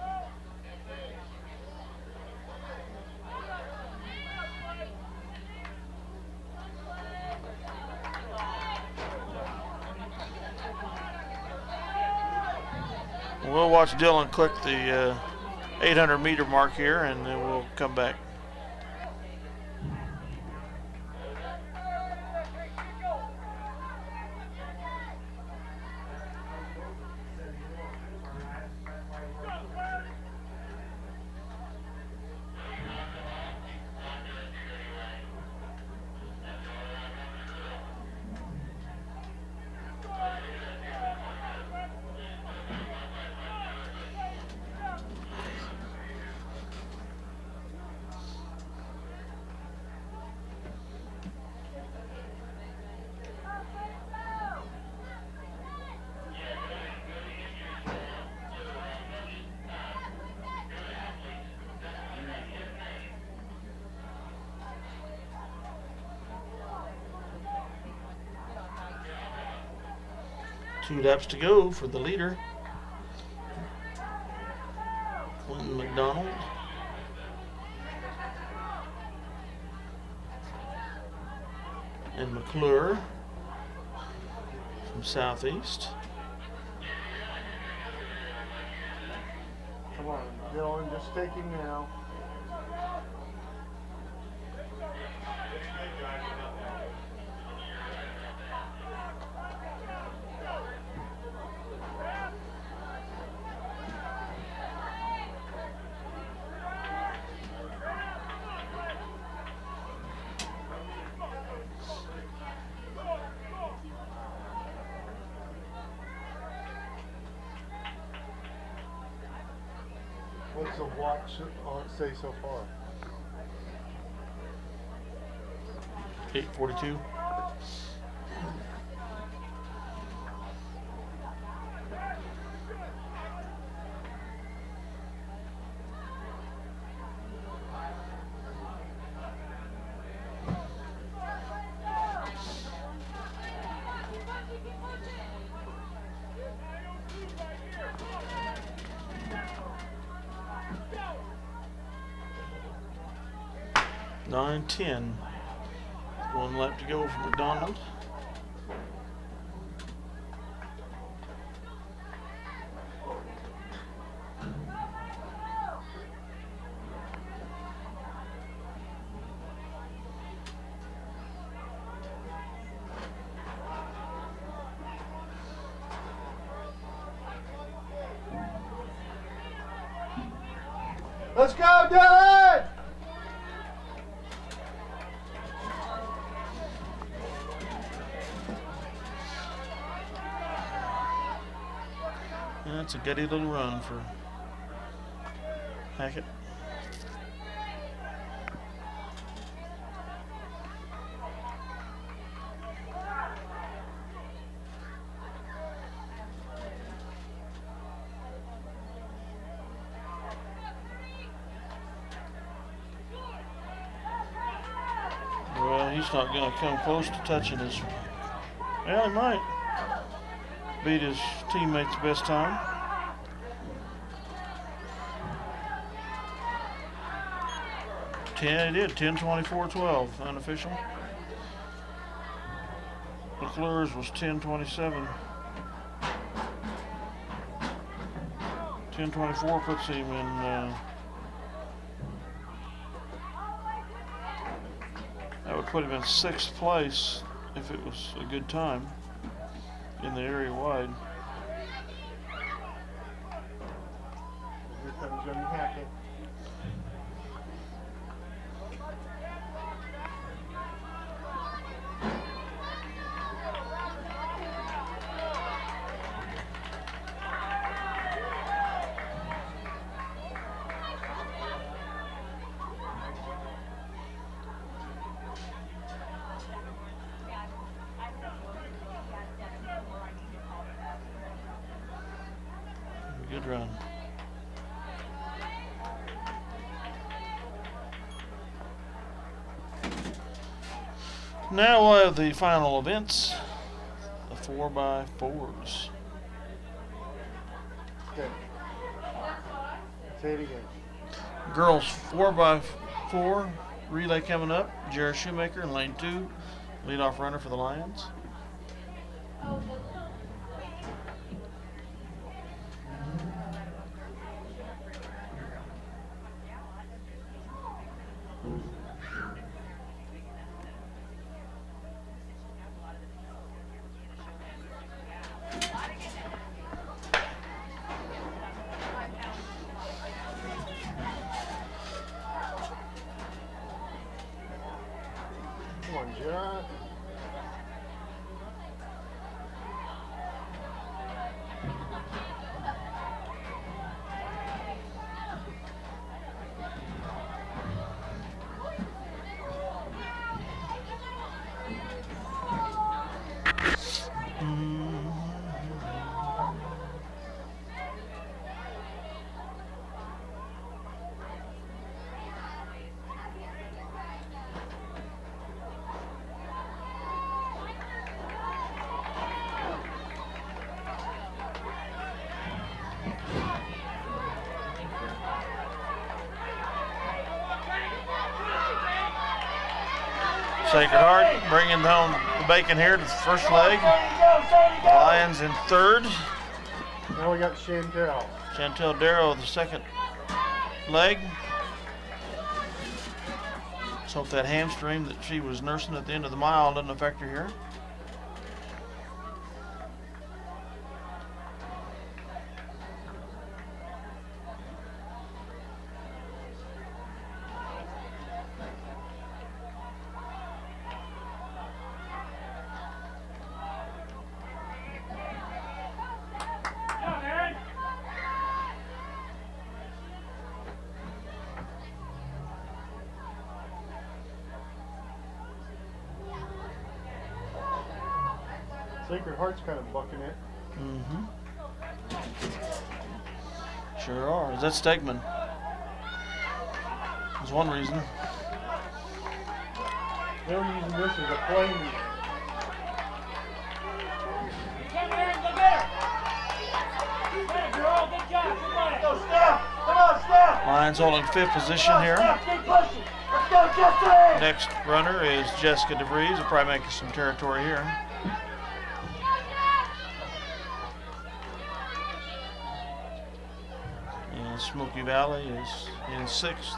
We'll watch Dylan click the 800 meter mark here and then we'll come back. Two laps to go for the leader, Clinton McDonald. And McClure from Southeast. Come on, Dylan, just take him now. What's the watch say so far? 8:42. Nine 10. 1 lap to go for McDonald. Let's go, Dylan! That's a gutty little run for Hackett. Well, he's not going to come close to touching his. Well, he might beat his teammate's best time. He did 10:24.12, unofficial. McClure's was 10:27. 10:24 puts him in. That would put him in 6th place if it was a good time in the area wide. Here comes Jimmy Hackett. Good run. Now we'll have the final events, the 4x4s. Good. Say it again. Girls 4x4 relay coming up. Jared Shoemaker in lane 2, leadoff runner for the Lions. Come on, Jared. Sacred Heart bringing home the bacon here to the first leg. The Lions in 3rd. Now we got Chantel. Chantel Darrow the 2nd leg. Let's hope that hamstring that she was nursing at the end of the mile doesn't affect her here. Sacred Heart's kind of bucking it. Mm-hmm. Sure are. Is that Stegman? That's one reason. They're using this as a play meet. Come here, go get her. Good girl, good job, good running. Go, Steph. Come on, Steph. Lions holding 5th position here. Keep pushing. Let's go, Justin. Next runner is Jessica DeVries. Will probably make some territory here. And Smoky Valley is in 6th.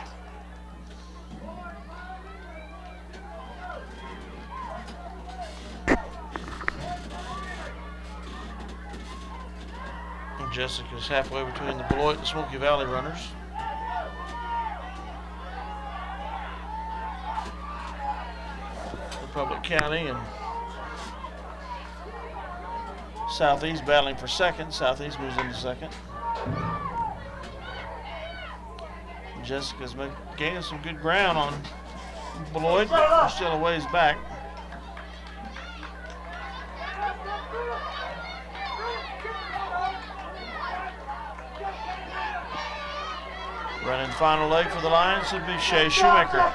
And Jessica's halfway between the Beloit and Smoky Valley runners. Republic County and Southeast battling for second. Southeast moves into second. Jessica's been gaining some good ground on Beloit, but we're still a ways back. Running final leg for the Lions would be Shea Shoemaker.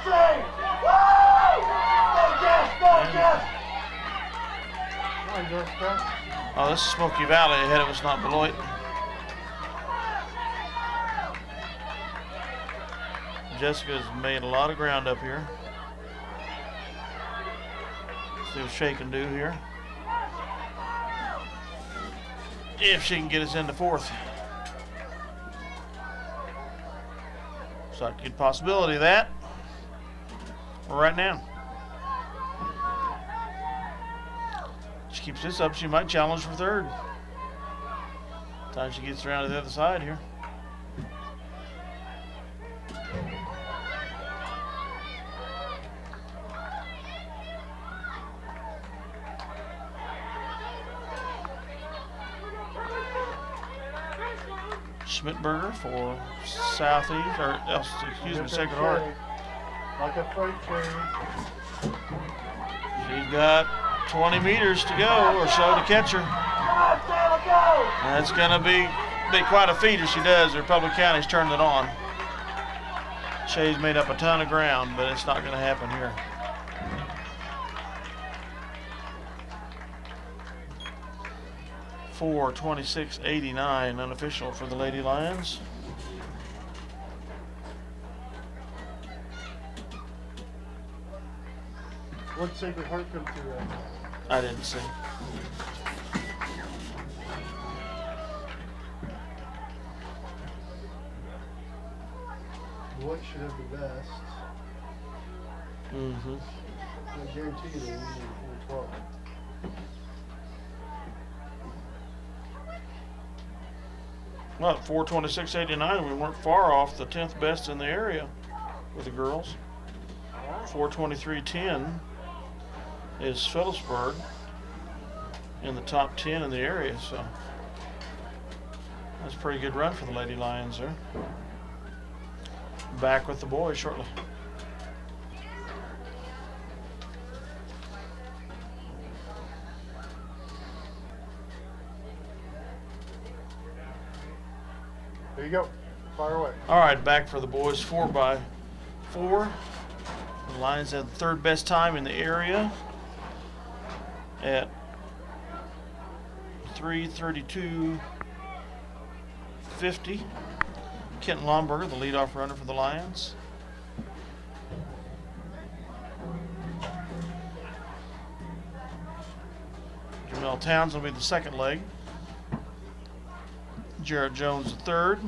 Oh, this is Smoky Valley ahead of us, not Beloit. Jessica's made a lot of ground up here. See what Shea can do here. If she can get us into fourth. So a good possibility of that right now. She keeps this up, she might challenge for third. Time she gets around to the other side here. Schmidberger for Southeast, or else, excuse me, Sacred Heart. Like a freight train. She's got 20 meters to go or so to catch her. That's going to be quite a feat if she does. Republic County's turned it on. Shea's made up a ton of ground, but it's not going to happen here. .4:26.89 unofficial for the Lady Lions. What'd Sacred Heart come through at? I didn't see. What should have the best? Mm-hmm. I guarantee you they need 412. Well, 4:26.89, we weren't far off the 10th best in the area with the girls. 4:23.10 is Phillipsburg in the top 10 in the area, so that's a pretty good run for the Lady Lions there. Back with the boys shortly. There you go. Fire away. All right, back for the boys, 4x4. The Lions had the third best time in the area at 3:32.50. Kenton Lomberger, the leadoff runner for the Lions. Jamel Towns will be the second leg. Jarrett Jones the third.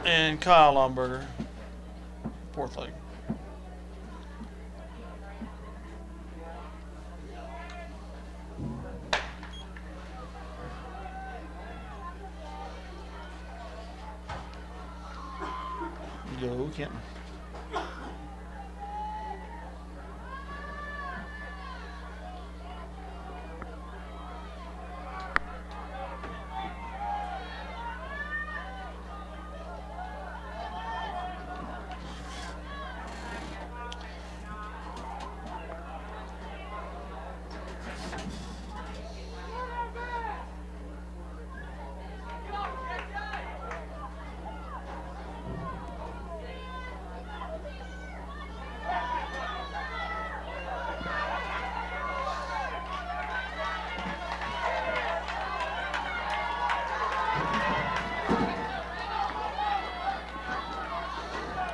And Kyle Lomberger, fourth leg. Go, Kenton.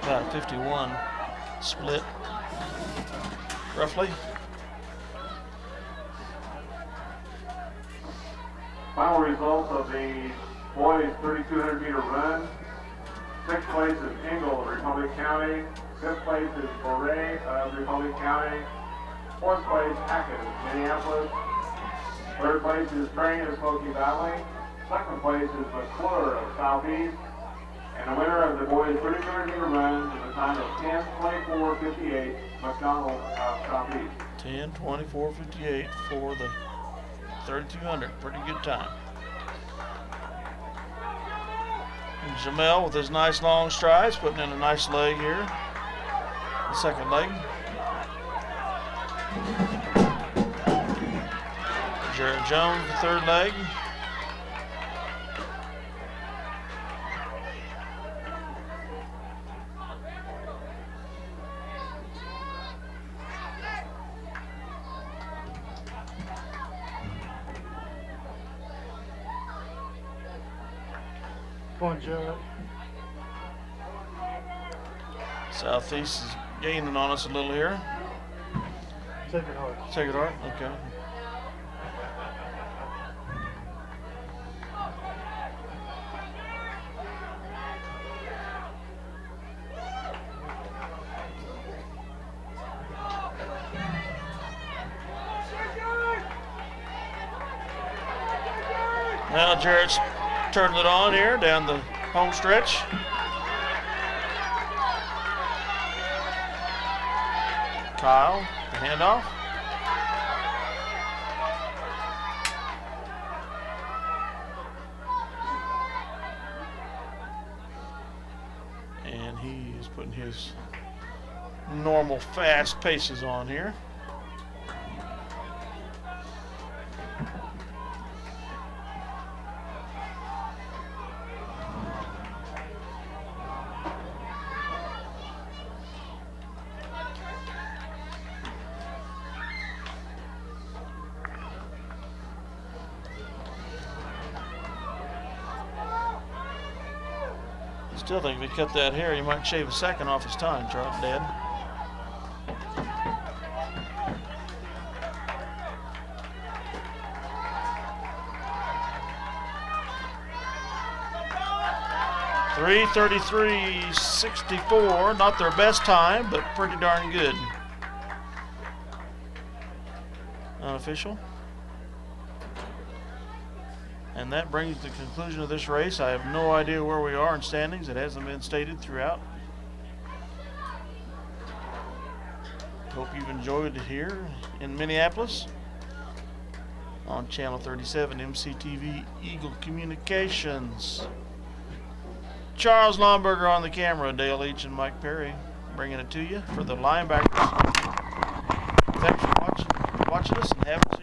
About a 51 split, roughly. Final results of the boys 3,200 meter run. Sixth place is Engel of Republic County. Fifth place is Foray of Republic County. Fourth place, Hackett of Minneapolis. Third place is Crane of Smoky Valley. Second place is McClure of Southeast. And the winner of the boys 3,200 meter run is a time of 10:24.58, McDonald of Southeast. 10:24.58 for the 3,200. Pretty good time. And Jamel with his nice long strides, putting in a nice leg here. The second leg. Jared Jones, the third leg. Come on, Jared. Southeast is gaining on us a little here. Sacred Heart. Sacred Heart, okay. Now Jarrett's turning it on here down the home stretch. Kyle, the handoff. And he is putting his normal fast paces on here. Still think if he cut that hair, he might shave a second off his time, Charles, Dad. .333.64, not their best time, but pretty darn good. Unofficial. And that brings the conclusion of this race. I have no idea where we are in standings. It hasn't been stated throughout. Hope you've enjoyed it here in Minneapolis on Channel 37 MCTV Eagle Communications. Charles Lomberger on the camera, Dale Leach and Mike Perry bringing it to you for the linebackers. Thanks for watching us and have a